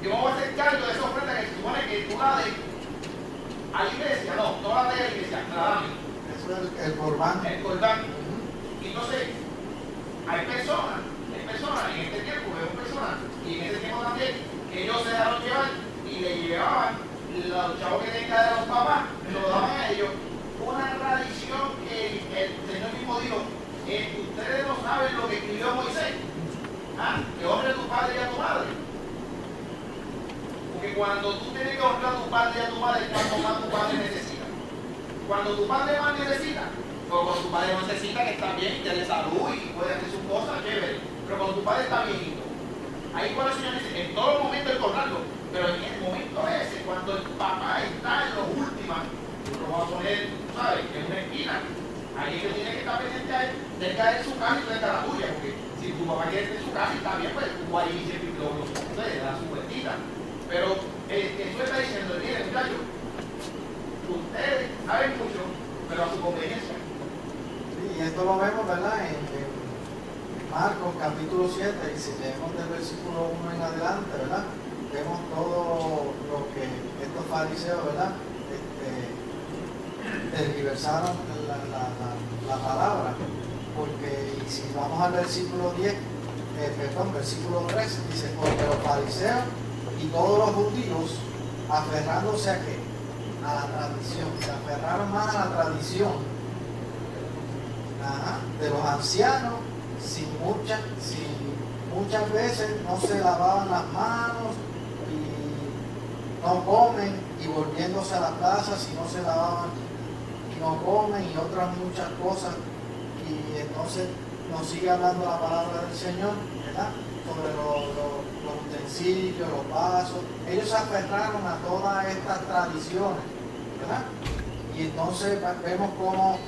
Yo me voy a hacer cargo de esa ofrenda que se supone que tú la des a la iglesia, no la traigas a la iglesia, me la da a mí. Eso es el corbán. El corbán. Entonces, hay personas, en este tiempo, vemos personas, y en ese tiempo también, que ellos se dejaron llevar y le llevaban los chavos que tenían de los papás, se lo daban a ellos. Una tradición que el Señor mismo dijo, ustedes no saben lo que escribió Moisés. Que honre a tu padre y a tu madre. Porque cuando tú tienes que honrar a tu padre y a tu madre, es cuando más tu padre necesita. Cuando tu padre más necesita, pues cuando tu padre no necesita, que está bien y te dé salud y puede hacer sus cosas, chévere. Pero cuando tu padre está viejito, ahí cuando el Señor dice, en todo momento hay que honrarlo, pero en el momento ese, cuando el papá está en los últimos, tú lo vas a poner, ¿sabes?, en una esquina. Ahí es que tiene que estar pendiente a él, cerca de su casa y cerca de la tuya, porque si tu papá quiere estar en su casa y está bien, pues tú ahí siempre le das su vueltita. Pero Jesús está diciendo, miren, muchachos, ustedes saben mucho, pero a su conveniencia. Sí, y esto lo vemos, ¿verdad?, en Marcos capítulo 7, y si leemos del versículo 1 en adelante, ¿verdad?, vemos todo lo que estos fariseos, ¿verdad?, tergiversaron la palabra, porque si vamos al versículo 10, versículo 13, dice, porque los fariseos y todos los judíos, aferrándose a qué, a la tradición, se aferraron más a la tradición de los ancianos, muchas veces no se lavaban las manos y no comen, y volviéndose a la plaza, si no se lavaban y no comen, y otras muchas cosas. Y entonces nos sigue hablando la palabra del Señor, ¿verdad?, sobre los utensilios, los vasos. Ellos se aferraron a todas estas tradiciones, ¿verdad? Y entonces vemos cómo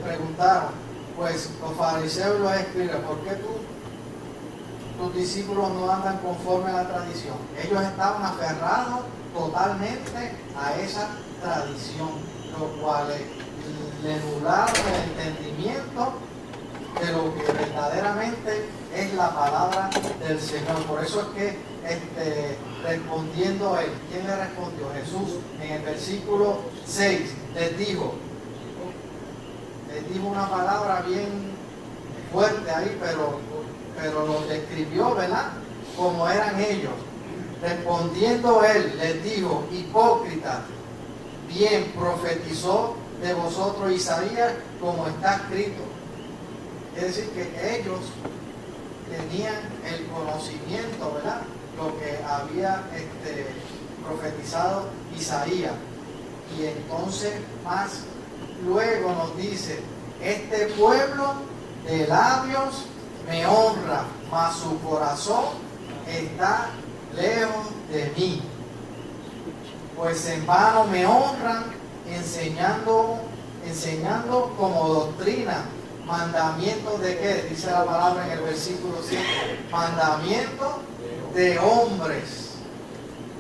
preguntaron, pues los fariseos y los escribas, ¿por qué tus discípulos no andan conforme a la tradición? Ellos estaban aferrados totalmente a esa tradición, lo cual le nublaron el entendimiento de lo que verdaderamente es la palabra del Señor. Por eso es que respondiendo a él, ¿quién le respondió? Jesús, en el versículo 6 les dijo una palabra bien fuerte ahí, pero lo describió, ¿verdad?, como eran ellos. Respondiendo él les dijo, hipócritas, bien profetizó de vosotros Isaías, como está escrito. Es decir, que ellos tenían el conocimiento, ¿verdad?, lo que había profetizado Isaías. Y entonces más luego nos dice, este pueblo de labios me honra, mas su corazón está lejos de mí. Pues en vano me honran, enseñando como doctrina mandamientos de qué, dice la palabra en el versículo 7, mandamientos de hombres,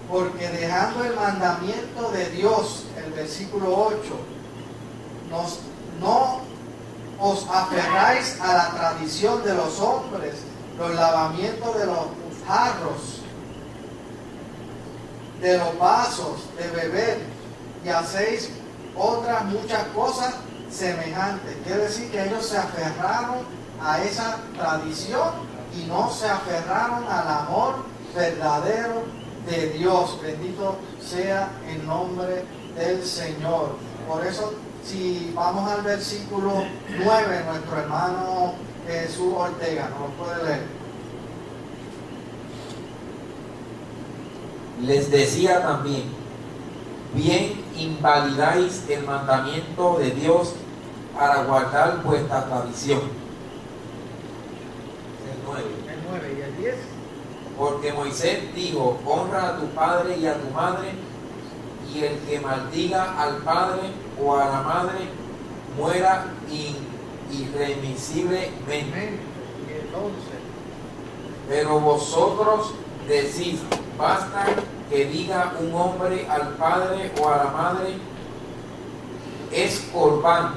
porque dejando el mandamiento de Dios, el versículo 8, no os aferráis a la tradición de los hombres, los lavamientos de los jarros, de los vasos de beber, y hacéis otras muchas cosas semejantes. Quiere decir que ellos se aferraron a esa tradición y no se aferraron al amor verdadero de Dios. Bendito sea el nombre del Señor. Por eso, si vamos al versículo 9, nuestro hermano Jesús Ortega nos lo puede leer. Les decía también, bien invalidáis el mandamiento de Dios para guardar vuestra tradición. El 9. El 9 y el 10. Porque Moisés dijo, honra a tu padre y a tu madre, y el que maldiga al padre o a la madre muera irremisiblemente. Y el 11. Pero vosotros decís, basta que diga un hombre al padre o a la madre, es corbán,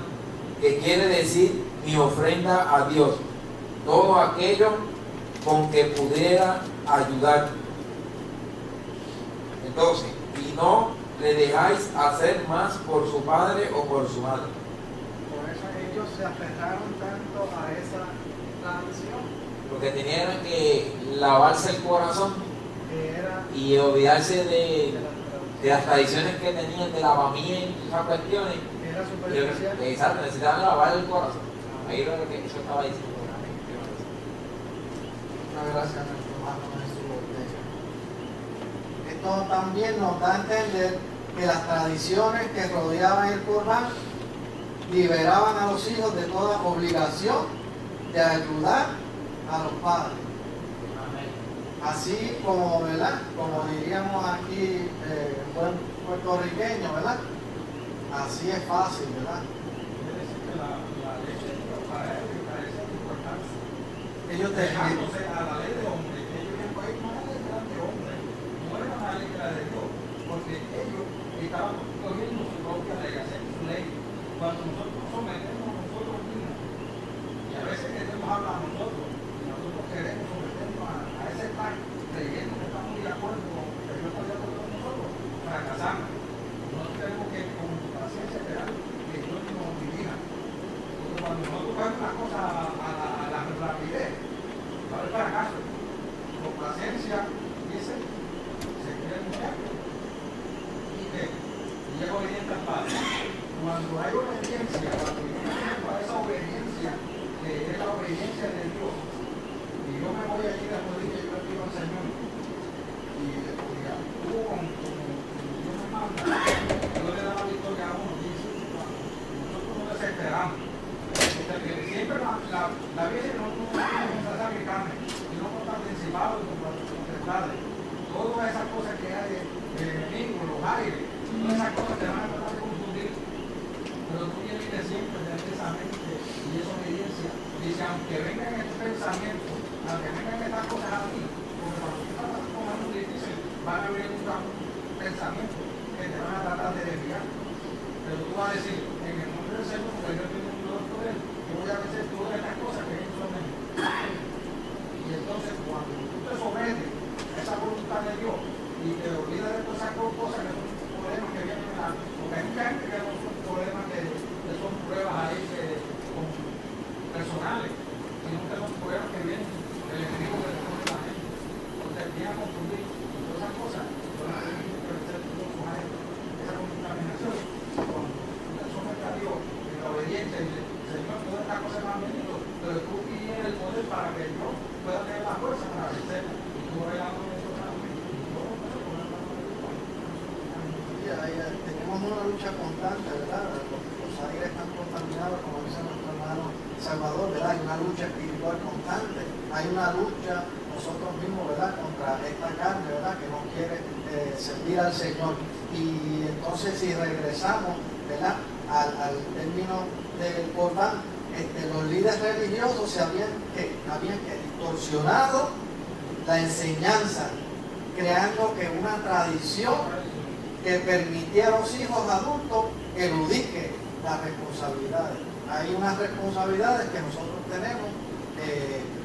que quiere decir mi ofrenda a Dios, todo aquello con que pudiera ayudar. Entonces, y no le dejáis hacer más por su padre o por su madre. Por eso ellos se aferraron tanto a esa tradición, Porque tenían que lavarse el corazón que era y olvidarse de de las tradiciones que tenían de lavamiento y esas cuestiones. que era superficial. Exacto, necesitaban lavar el corazón. Ahí era lo que eso estaba diciendo. Muchas gracias a nuestro hermano Jesús Ortega. Esto también nos da a entender que las tradiciones que rodeaban el Corbán liberaban a los hijos de toda obligación de ayudar a los padres. Así como, ¿verdad? Como diríamos aquí, buen puertorriqueño, ¿verdad? Así es fácil, ¿verdad? Ellos te Dejándose a la ley de hombre, ellos en el país no eran el grande hombre, no eran la ley de la de Dios, porque ellos estaban cogiendo su propia ley, haciendo su ley. Cuando nosotros nos sometemos a nosotros mismos, y a veces queremos hablar a nosotros, y nosotros queremos someternos a ese plan, creyendo que estamos de acuerdo con que Dios está de acuerdo con nosotros, fracasamos. Nosotros tenemos que con paciencia esperar que Dios nos dirija. Porque cuando nosotros vemos las cosas a la rapidez, va a haber fracaso. Con paciencia, dice, se crea el muchacho. Y que llega obediente al Padre. Cuando hay obediencia, cuando yo me tengo a esa obediencia, que es la obediencia de Dios, y yo me voy a ir a rodillas y yo le digo al Señor, y tú con Dios me manda, yo le da la victoria a uno, dice, nosotros no desesperamos. Siempre la Virgen no está sacrificando, sino contra principados y contra potestades. Todas esas cosas que hay del enemigo, los aires, todas esas cosas te van a tratar de confundir. Pero tú vienes de siempre, de esa mente y esa obediencia. Dice, aunque vengan estos pensamientos, aunque vengan estas cosas a ti, porque cuando tú estás con algo difícil, van a venir un pensamiento que te van a tratar de desviar. Pero tú vas a decir, en el nombre del Señor, porque yo tengo un poder, yo voy a hacer todas estas cosas que ellos son de mí. Y entonces, cuando tú te sometes a esa voluntad de Dios y te olvidas de todas esas cosas que son problemas que vienen a... Porque hay mucha gente que no son problemas que son pruebas ahí personales, sino que son pruebas que vienen del enemigo que le pone la gente. Entonces, viene a confundir todas esas cosas. Esa contaminación, cuando tú te sometes a Dios en la obediencia y dices, Señor, todas estas cosas me han venido, pero tú tienes el poder para que yo pueda tener la fuerza para vencer. Y tú regalando eso también. Tenemos una lucha constante, ¿verdad? Los aires están contaminados, como dice nuestro hermano Salvador, ¿verdad? Hay una lucha espiritual constante, hay una lucha nosotros mismos, ¿verdad? Contra esta carne, ¿verdad? Que no quiere servir al Señor. Y entonces si regresamos, ¿verdad? Al término del Corbán, los líderes religiosos se habían distorsionado la enseñanza, creando que una tradición que permitía a los hijos adultos eludir las responsabilidades. hay unas responsabilidades que nosotros tenemos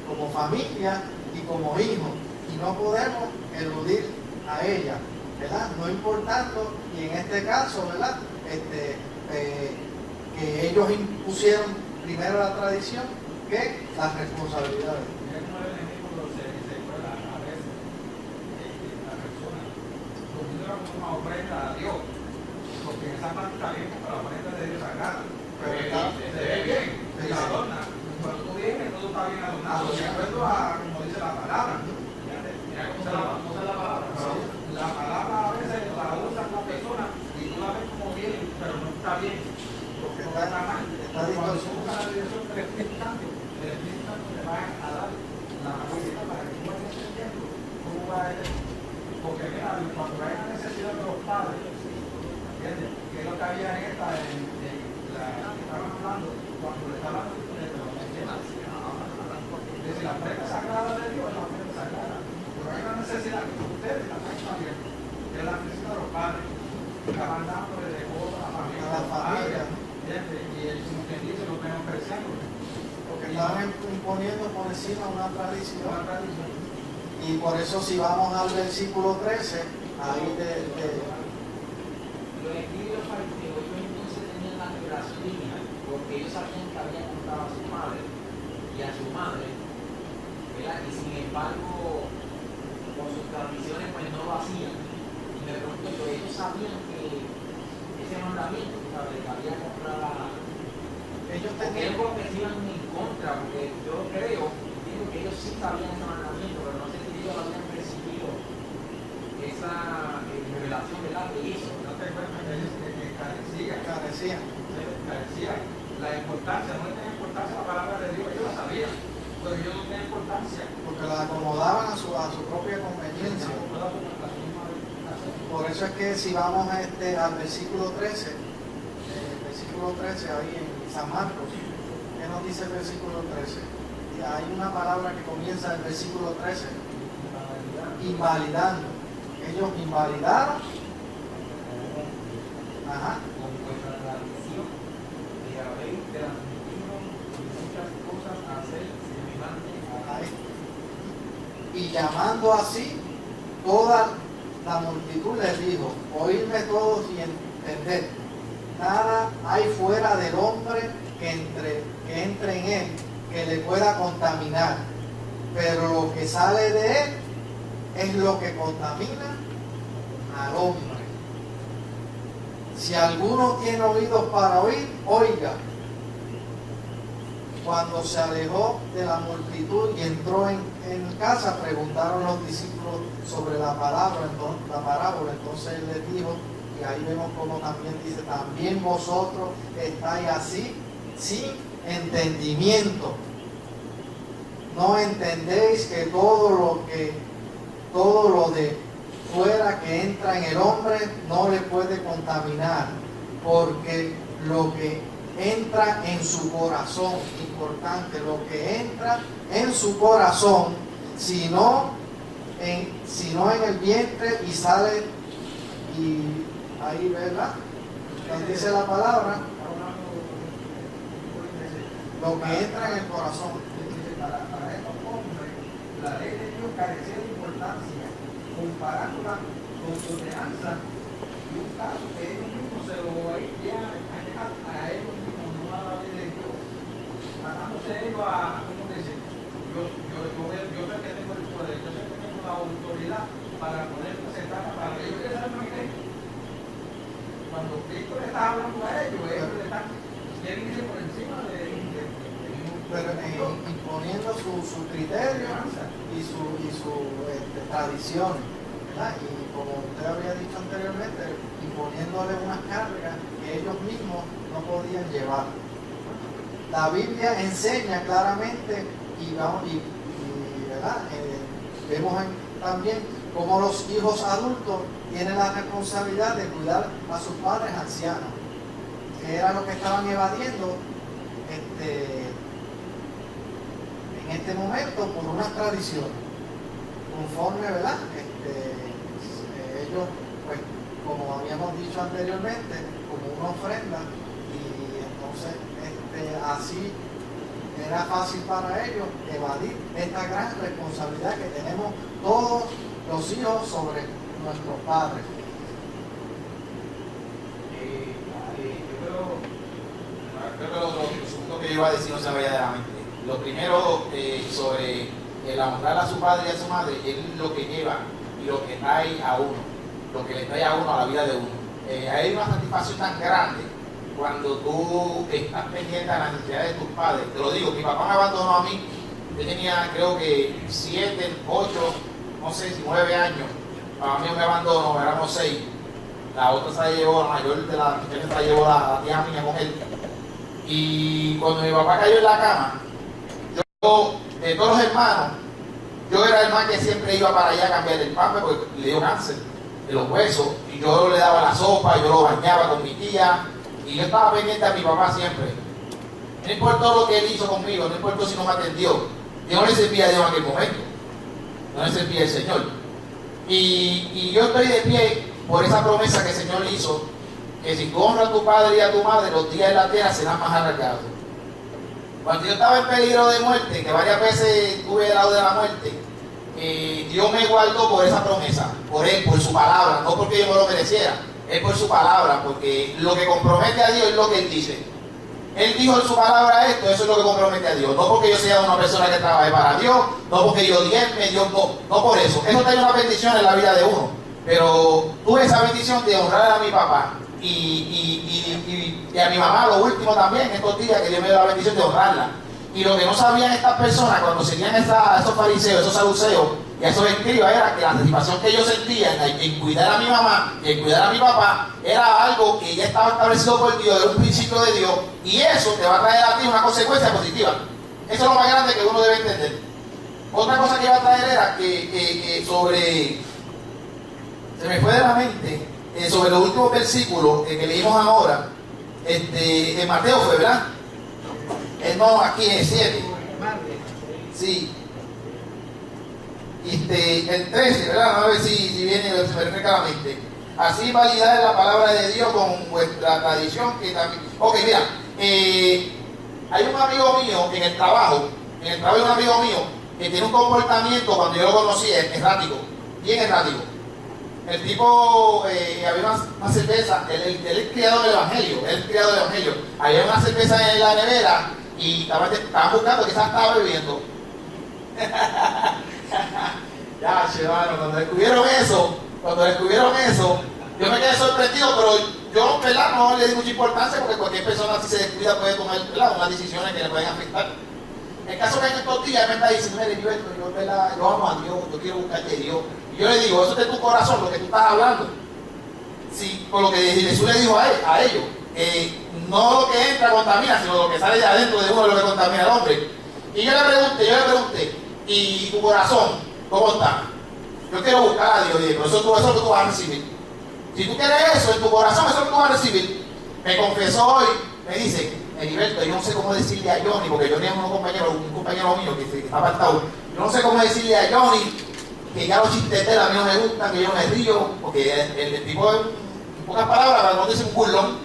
como familia y como hijos, y no podemos eludir a ella, ¿verdad? No importando, y en este caso, ¿verdad? Que ellos impusieron primero la tradición que las responsabilidades. Mira cómo el enemigo se cuela a veces la persona considera como una ofrenda a Dios, porque esa parte está bien, porque la ofrenda de Dios sagrada, Pero se ve bien, se adorna. Cuando tú vienes, todo está bien adornado, de acuerdo a como dice la palabra. Mira cómo se usa la palabra. La palabra a veces la usan las personas y tú la ves como bien, pero no está bien. Porque no está mal. Cuando se usa la dirección del Espíritu Santo, el Espíritu Santo te va a dar la manera para que tú vayas entendiendo cómo va a ser. Porque mira, cuando hay la necesidad de los padres, ¿entiendes? Que es lo que había en esta, que estaban hablando, cuando le estaban hablando de los mencionas. Es decir, la ofrenda sagrada de Dios es la ofrenda sagrada. Pero hay una necesidad que ustedes la están sabiendo, que es la necesidad de los padres, que estaban dándole de cosas a la familia. A la familia. Y el como quien dice, lo menospreciando. Porque estaban imponiendo por encima una tradición. Una tradición. Y por eso si vamos al versículo 13, ahí Los escribios fariseos, ellos entonces tenían la revelación divina, porque ellos sabían que había contado a su padre y a su madre, ¿verdad? Y sin embargo, por sus tradiciones, pues no lo hacían. Y me pregunto yo, ellos sabían que ese mandamiento, ¿sabes? Que había comprado a... ellos Porque tenían, ellos que iban en contra, porque yo creo, digo que ellos sí sabían ese mandamiento, pero no sé si ellos habían recibido esa revelación, ¿verdad? De eso. No te cuentas que carecían. carecía la importancia, no le tenía importancia la palabra de Dios, ellos la sabían, pero ellos no tenían importancia. Porque la acomodaban a su propia conveniencia. Por eso es que si vamos al versículo 13, ahí en San Marcos, ¿qué nos dice el versículo 13? Y hay una palabra que comienza en el versículo 13, invalidando. Ellos invalidaron, Con vuestra tradición de haber transmitido muchas cosas a ser semejante a ahí, y llamando así, toda la multitud les dijo, oídme todos y entended, nada hay fuera del hombre que entre en él, que le pueda contaminar, pero lo que sale de él es lo que contamina al hombre. Si alguno tiene oídos para oír, oiga. Cuando se alejó de la multitud y entró en casa, preguntaron los discípulos sobre la parábola. Entonces él les dijo, y ahí vemos como también dice, también vosotros estáis así, sin entendimiento. No entendéis que todo lo de fuera que entra en el hombre no le puede contaminar, porque lo que entra en su corazón, importante, lo que entra en su corazón, sino en el vientre y sale, y ahí, ¿verdad? Nos dice la palabra, lo que entra en el corazón. Para estos hombres, la ley de Dios carecía de importancia, comparándola con su ordenanza y un caso que ellos mismos se lo llevan a ellos mismos, no a la ley de Dios. Tratándose ellos a, ¿cómo dice? Yo sé que tengo el poder, yo sé que tengo la autoridad para poder presentarla para que ellos saben lo que es. Cuando Cristo le está hablando a ellos le están, quieren irse por encima de pero imponiendo su criterio y su tradiciones, ¿verdad? Y como usted había dicho anteriormente, imponiéndole unas cargas que ellos mismos no podían llevar. La Biblia enseña claramente ¿verdad? Vemos también cómo los hijos adultos tienen la responsabilidad de cuidar a sus padres ancianos, que era lo que estaban evadiendo en este momento por unas tradiciones, conforme, ¿verdad? Ellos, pues, como habíamos dicho anteriormente, como una ofrenda, y entonces así era fácil para ellos evadir esta gran responsabilidad que tenemos todos los hijos sobre nuestros padres. Creo que lo segundo que yo iba a decir no se me vaya de la mente. Lo primero sobre el honrar a su padre y a su madre es lo que lleva y lo que trae a uno, lo que le trae a uno a la vida de uno. Hay una satisfacción tan grande cuando tú estás pendiente a las necesidades de tus padres. Te lo digo, mi papá me abandonó a mí, yo tenía creo que 7, 8, no sé si 9 años. Para mí me abandonó, éramos 6. La otra se la llevó, la mayor de las mujeres se la llevó la tía mía con él. Y cuando mi papá cayó en la cama, yo, de todos los hermanos, yo era el más que siempre iba para allá a cambiar el pan porque le dio cáncer de los huesos. Y yo le daba la sopa, yo lo bañaba con mi tía. Y yo estaba pendiente a mi papá siempre. No importó lo que él hizo conmigo, no importó si no me atendió. Yo no le servía a Dios en aquel momento. No le servía al Señor. Y yo estoy de pie por esa promesa que el Señor hizo, que si tú honras a tu padre y a tu madre, los días en la tierra serán más alargados. Cuando yo estaba en peligro de muerte, que varias veces estuve del lado de la muerte, Dios me guardó por esa promesa, por Él, por su palabra, no porque yo me lo mereciera, es por su palabra, porque lo que compromete a Dios es lo que Él dice. Él dijo en su palabra esto, eso es lo que compromete a Dios. No porque yo sea una persona que trabaje para Dios, no porque yo diezme, Dios no por eso. Eso trae una bendición en la vida de uno. Pero tuve esa bendición de honrar a mi papá y a mi mamá, lo último también, estos días que Dios me dio la bendición de honrarla. Y lo que no sabían estas personas cuando seguían a esos fariseos, esos saduceos y a esos escribas era que la satisfacción que ellos sentían en cuidar a mi mamá y en cuidar a mi papá era algo que ya estaba establecido por Dios, era un principio de Dios, y eso te va a traer a ti una consecuencia positiva. Eso es lo más grande que uno debe entender. Otra cosa que iba a traer era que sobre, se me fue de la mente, sobre los últimos versículos que leímos ahora, en Mateo fue, ¿verdad? No, aquí en 7. Sí. El 13, ¿verdad? A ver si viene, se me refresca la mente. Así validar la palabra de Dios con vuestra tradición que también. Ok, mira, hay un amigo mío en el trabajo hay un amigo mío que tiene un comportamiento, cuando yo lo conocí, errático, bien errático. El tipo, había una cerveza, él es criado del Evangelio, había una cerveza en la nevera y estaban buscando, quizás estaba bebiendo. Ya, chevano, cuando descubrieron eso, yo me quedé sorprendido, pero yo, ¿verdad?, no le di mucha importancia porque cualquier persona si se descuida puede tomar, ¿verdad?, unas decisiones que le pueden afectar. El caso que en estos días me está diciendo, mire, yo amo a Dios, yo quiero buscar de Dios. Y yo le digo, eso es de tu corazón, lo que tú estás hablando. Sí, por lo que Jesús le dijo a ellos, no lo que entra contamina, sino lo que sale de adentro de uno es lo que contamina al hombre. Y yo le pregunté, ¿y tu corazón cómo está? Yo quiero buscar a Dios, pero eso es lo que tú vas a recibir. Si tú quieres eso en tu corazón, eso es lo que tú vas a recibir. Me confesó hoy, me dice, Heriberto, yo no sé cómo decirle a Johnny, porque Johnny es un compañero mío que está apartado. Yo no sé cómo decirle a Johnny que ya los chistes de él a mí no me gustan, que yo me río, porque el tipo, en pocas palabras, no dice un burlón,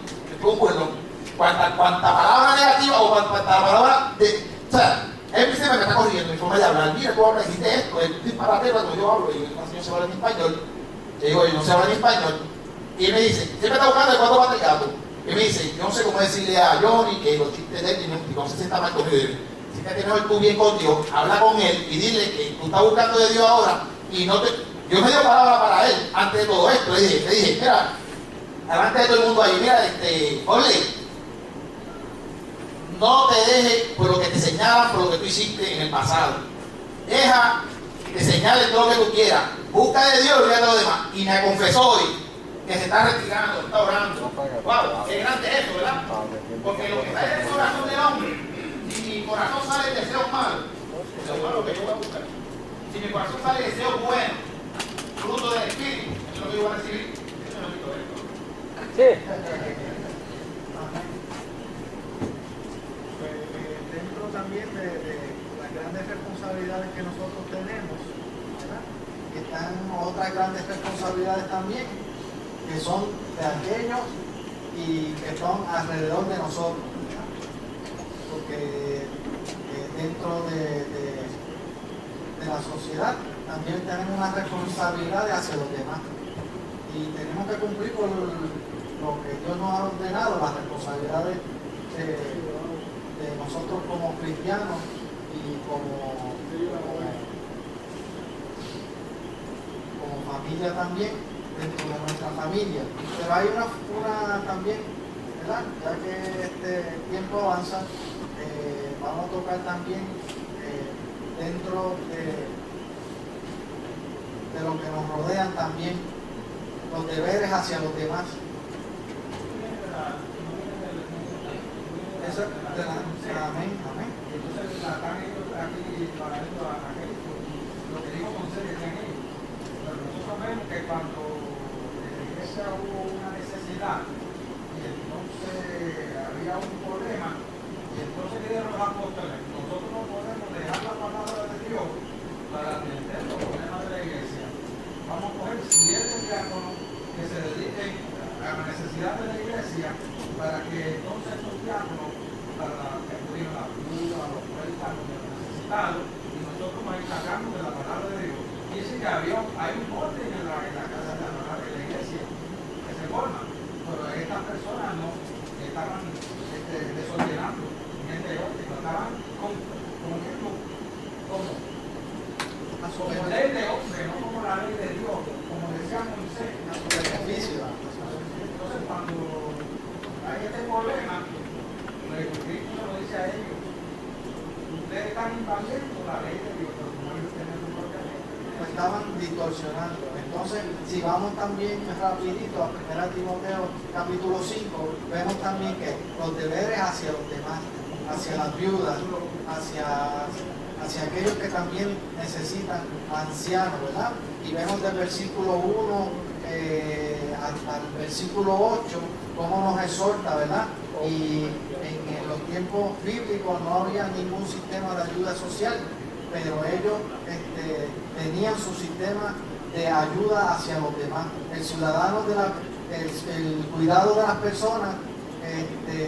cuanta palabra negativa o cuanta palabra o sea, él siempre me está corrigiendo mi forma de hablar. Mira, tú hablas, dijiste esto, es disparate cuando yo hablo, y yo no sé hablar en español. Le digo, yo no sé hablar en español. Y él me dice, siempre está buscando de cuánto bate el gato. Y me dice, yo no sé cómo decirle a Johnny que los chistes de él no se sienta mal conmigo. Siéntate mejor tú bien con Dios, habla con él y dile que tú estás buscando de Dios ahora y no te. Yo me dio palabra para él antes de todo esto. Le dije, mira, delante de todo el mundo ahí, mira, Ole, no te dejes por lo que te señalan, por lo que tú hiciste en el pasado. Deja que te señalen todo lo que tú quieras. Busca de Dios y olvídate de lo demás. Y me confesó hoy que se está retirando, está orando. Wow, qué grande es eso, ¿verdad? Porque lo que sale del corazón del hombre, si mi corazón sale de deseos malos, eso es lo que yo voy a buscar. Si mi corazón sale de deseos buenos, fruto del Espíritu, eso es lo que yo voy a recibir. Eso es lo que yo voy a recibir. Sí. Dentro también de las grandes responsabilidades que nosotros tenemos, ¿verdad?, están otras grandes responsabilidades también, que son de aquellos y que son alrededor de nosotros, ¿verdad? porque dentro de la sociedad también tenemos una responsabilidad hacia los demás y tenemos que cumplir con lo que Dios nos ha ordenado, las responsabilidades de nosotros como cristianos y como familia también, dentro de nuestra familia. Pero hay una también, ¿verdad? Ya que este tiempo avanza, vamos a tocar también dentro de lo que nos rodean también, los deberes hacia los demás. Eso, amén, amén. Entonces, están ellos aquí para esto, lo que dijo José, decían ellos. Pero nosotros vemos que cuando en la iglesia hubo una necesidad y entonces había un problema, y entonces dijeron los apóstoles, nosotros no podemos dejar la palabra de Dios para atender los problemas de la iglesia. Vamos a coger 7 diáconos que se dediquen a la necesidad de la iglesia para que entonces estos diáconos para que acudieran a la viuda, a los huérfanos, a los necesitados, y nosotros nos encargamos de la palabra de Dios. Y dice que hay un orden en la casa de la iglesia que se forma, pero estas personas no estaban desordenando en este orden, no estaban como ley de hombre, no como la ley de Dios, como decía Moisés, a su beneficio. Entonces, cuando hay este problema, Cristo lo dice a ellos, ustedes están invadiendo la ley de Dios, pero no ellos tienen su propia ley. Estaban distorsionando. Entonces, si vamos también rapidito a 1 Timoteo capítulo 5, vemos también que los deberes hacia los demás, hacia las viudas, hacia aquellos que también necesitan ancianos, ¿verdad? Y vemos del versículo 1 al versículo 8 cómo nos exhorta, ¿verdad? Y en los tiempos bíblicos no había ningún sistema de ayuda social, pero ellos tenían su sistema de ayuda hacia los demás. El ciudadano el cuidado de las personas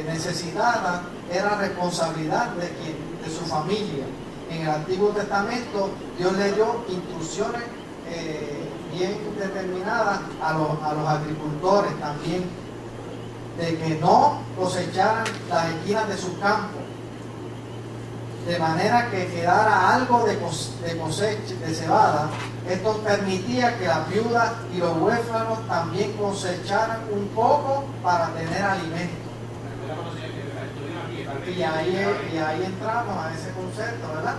necesitadas era responsabilidad de su familia. En el Antiguo Testamento Dios le dio instrucciones bien determinadas a los agricultores también, de que no cosecharan las esquinas de sus campos, de manera que quedara algo de cosecha, de cebada. Esto permitía que las viudas y los huérfanos también cosecharan un poco para tener alimento. Y ahí entramos a ese concepto, ¿verdad?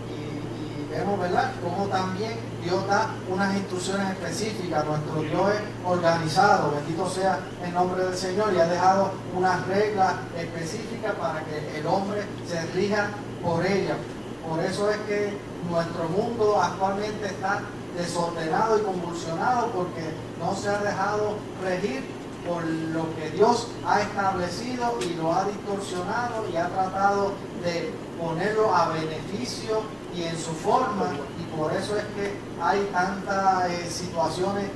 Y vemos, ¿verdad?, cómo también Dios da unas instrucciones específicas. Nuestro Dios es organizado, bendito sea el nombre del Señor, y ha dejado unas reglas específicas para que el hombre se rija por ellas. Por eso es que nuestro mundo actualmente está desordenado y convulsionado, porque no se ha dejado regir por lo que Dios ha establecido y lo ha distorsionado y ha tratado de ponerlo a beneficio y en su forma, y por eso es que hay tantas situaciones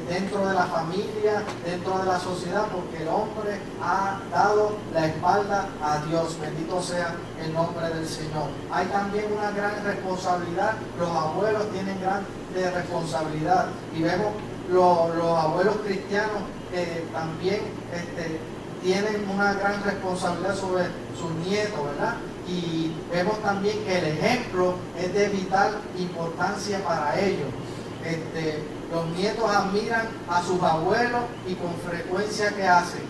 dentro de la familia, dentro de la sociedad, porque el hombre ha dado la espalda a Dios. Bendito sea el nombre del Señor. Hay también una gran responsabilidad, los abuelos tienen gran responsabilidad, y vemos los abuelos cristianos que también tienen una gran responsabilidad sobre sus nietos, ¿verdad? Y vemos también que el ejemplo es de vital importancia para ellos. Los nietos admiran a sus abuelos y con frecuencia, ¿qué hacen?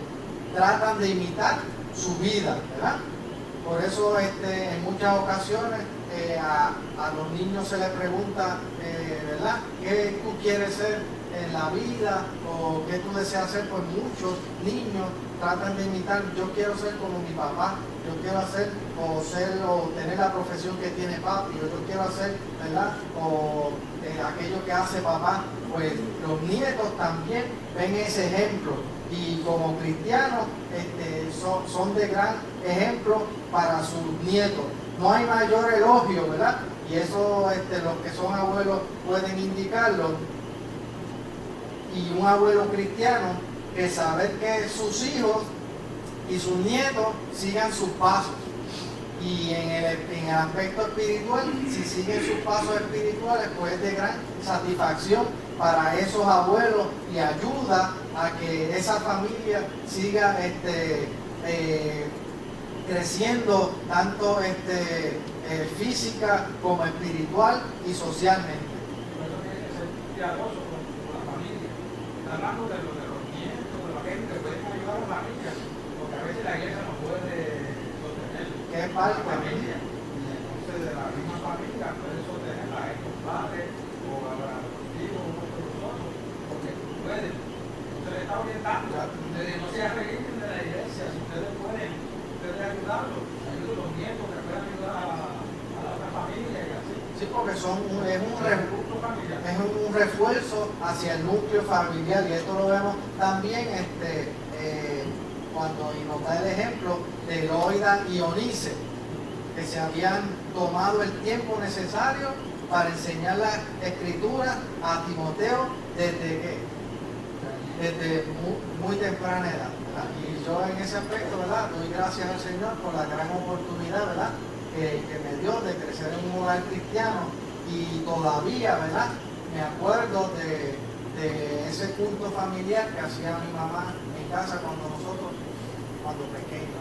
Tratan de imitar su vida, ¿verdad? Por eso en muchas ocasiones a los niños se les pregunta, ¿verdad?, ¿qué tú quieres ser en la vida o qué tú deseas ser? Pues muchos niños tratan de imitar, yo quiero ser como mi papá, yo quiero hacer o tener la profesión que tiene papi, o yo quiero hacer, ¿verdad?, o aquello que hace papá. Pues los nietos también ven ese ejemplo, y como cristianos son de gran ejemplo para sus nietos. No hay mayor elogio, ¿verdad? Y eso los que son abuelos pueden indicarlo. Y un abuelo cristiano, que saber que sus hijos y sus nietos sigan sus pasos. Y en el aspecto espiritual, si siguen sus pasos espirituales, pues es de gran satisfacción para esos abuelos y ayuda a que esa familia siga creciendo tanto física como espiritual y socialmente. Por eso tiene que ser cuidadoso con la familia. Está hablando de los nietos, de la gente que pueden ayudar a la familia, porque a veces la iglesia no puede sostener Que es parte la familia. Y entonces de la misma familia puede sostener a estos padres o a los hijos o a nosotros, porque pueden. Entonces le está orientando. Ustedes no se arreglen de la iglesia, si ustedes pueden, ustedes ayudarlos, ayuden a los nietos que puedan ayudar a la otra familia y así. Sí, porque es Recurso familiar. un refuerzo hacia el núcleo familiar, y esto lo vemos también cuando y nos da el ejemplo de Loida y Eunice, que se habían tomado el tiempo necesario para enseñar la escritura a Timoteo desde muy temprana edad, ¿verdad? Y yo en ese aspecto, ¿verdad?, doy gracias al Señor por la gran oportunidad, ¿verdad?, que me dio de crecer en un hogar cristiano. Y todavía, ¿verdad?, me acuerdo de ese culto familiar que hacía mi mamá en casa cuando pequeños.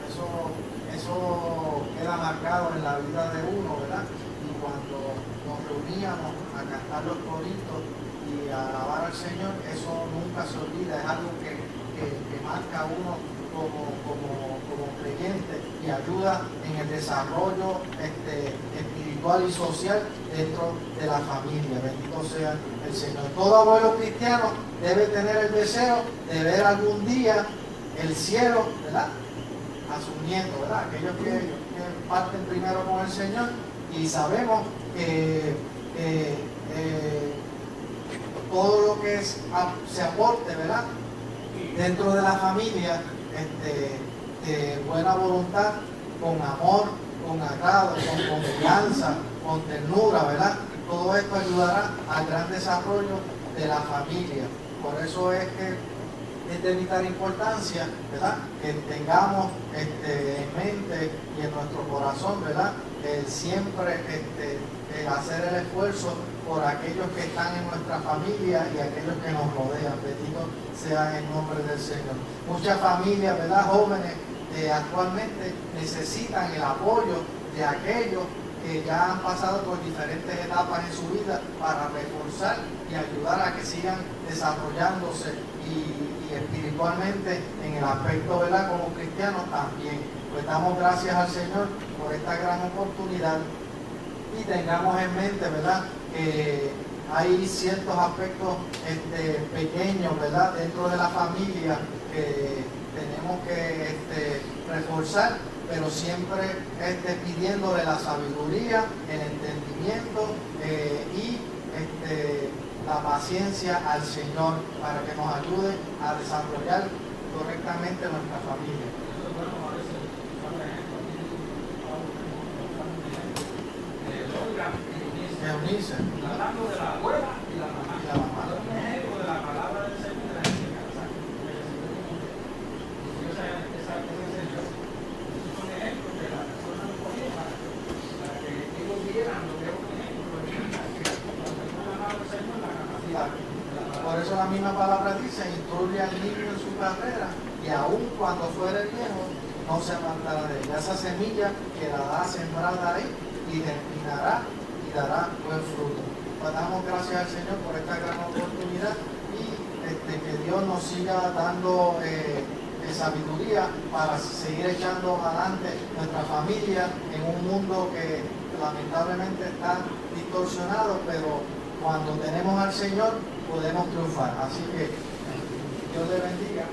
Eso queda marcado en la vida de uno, ¿verdad? Y cuando nos reuníamos a cantar los coritos y a alabar al Señor, eso nunca se olvida, es algo que marca a uno como creyente y ayuda en el desarrollo espiritual y social dentro de la familia. Bendito sea el Señor. Todo abuelo cristiano debe tener el deseo de ver algún día el cielo, ¿verdad?, a sus nietos, ¿verdad?, aquellos que parten primero con el Señor, y sabemos que todo lo que se aporte, ¿verdad?, dentro de la familia, de buena voluntad, con amor, con agrado, con confianza, con ternura, ¿verdad? Todo esto ayudará al gran desarrollo de la familia. Por eso es que es de vital importancia, ¿verdad?, que tengamos en mente y en nuestro corazón, ¿verdad?, siempre hacer el esfuerzo por aquellos que están en nuestra familia y aquellos que nos rodean. Bendito sea el nombre del Señor. Muchas familias, ¿verdad?, jóvenes actualmente necesitan el apoyo de aquellos que ya han pasado por diferentes etapas en su vida para reforzar y ayudar a que sigan desarrollándose y espiritualmente en el aspecto, ¿verdad?, como cristianos también. Pues damos gracias al Señor por esta gran oportunidad, y tengamos en mente, ¿verdad?, que hay ciertos aspectos pequeños, ¿verdad?, dentro de la familia que tenemos que reforzar, pero siempre pidiéndole la sabiduría, el entendimiento y la paciencia al Señor para que nos ayude a desarrollar correctamente nuestra familia. Eunice. Hablando de la abuela y la mamá. Y la mamá. Es un ejemplo de la palabra del Señor de la enseñanza. Dios esa enseñó. Esos son ejemplos que la persona no ponía para que ellos vieran lo que es un ejemplo de que la palabra del Señor la capacidad. Por eso la misma palabra dice: instruye al niño en su carrera, y aun cuando fuere viejo no se apartará de ella. Esa semilla quedará sembrada ahí y germinará y dará buen fruto. Pues damos gracias al Señor por esta gran oportunidad, y que Dios nos siga dando sabiduría para seguir echando adelante nuestra familia en un mundo que lamentablemente está distorsionado, pero cuando tenemos al Señor podemos triunfar. Así que Dios le bendiga.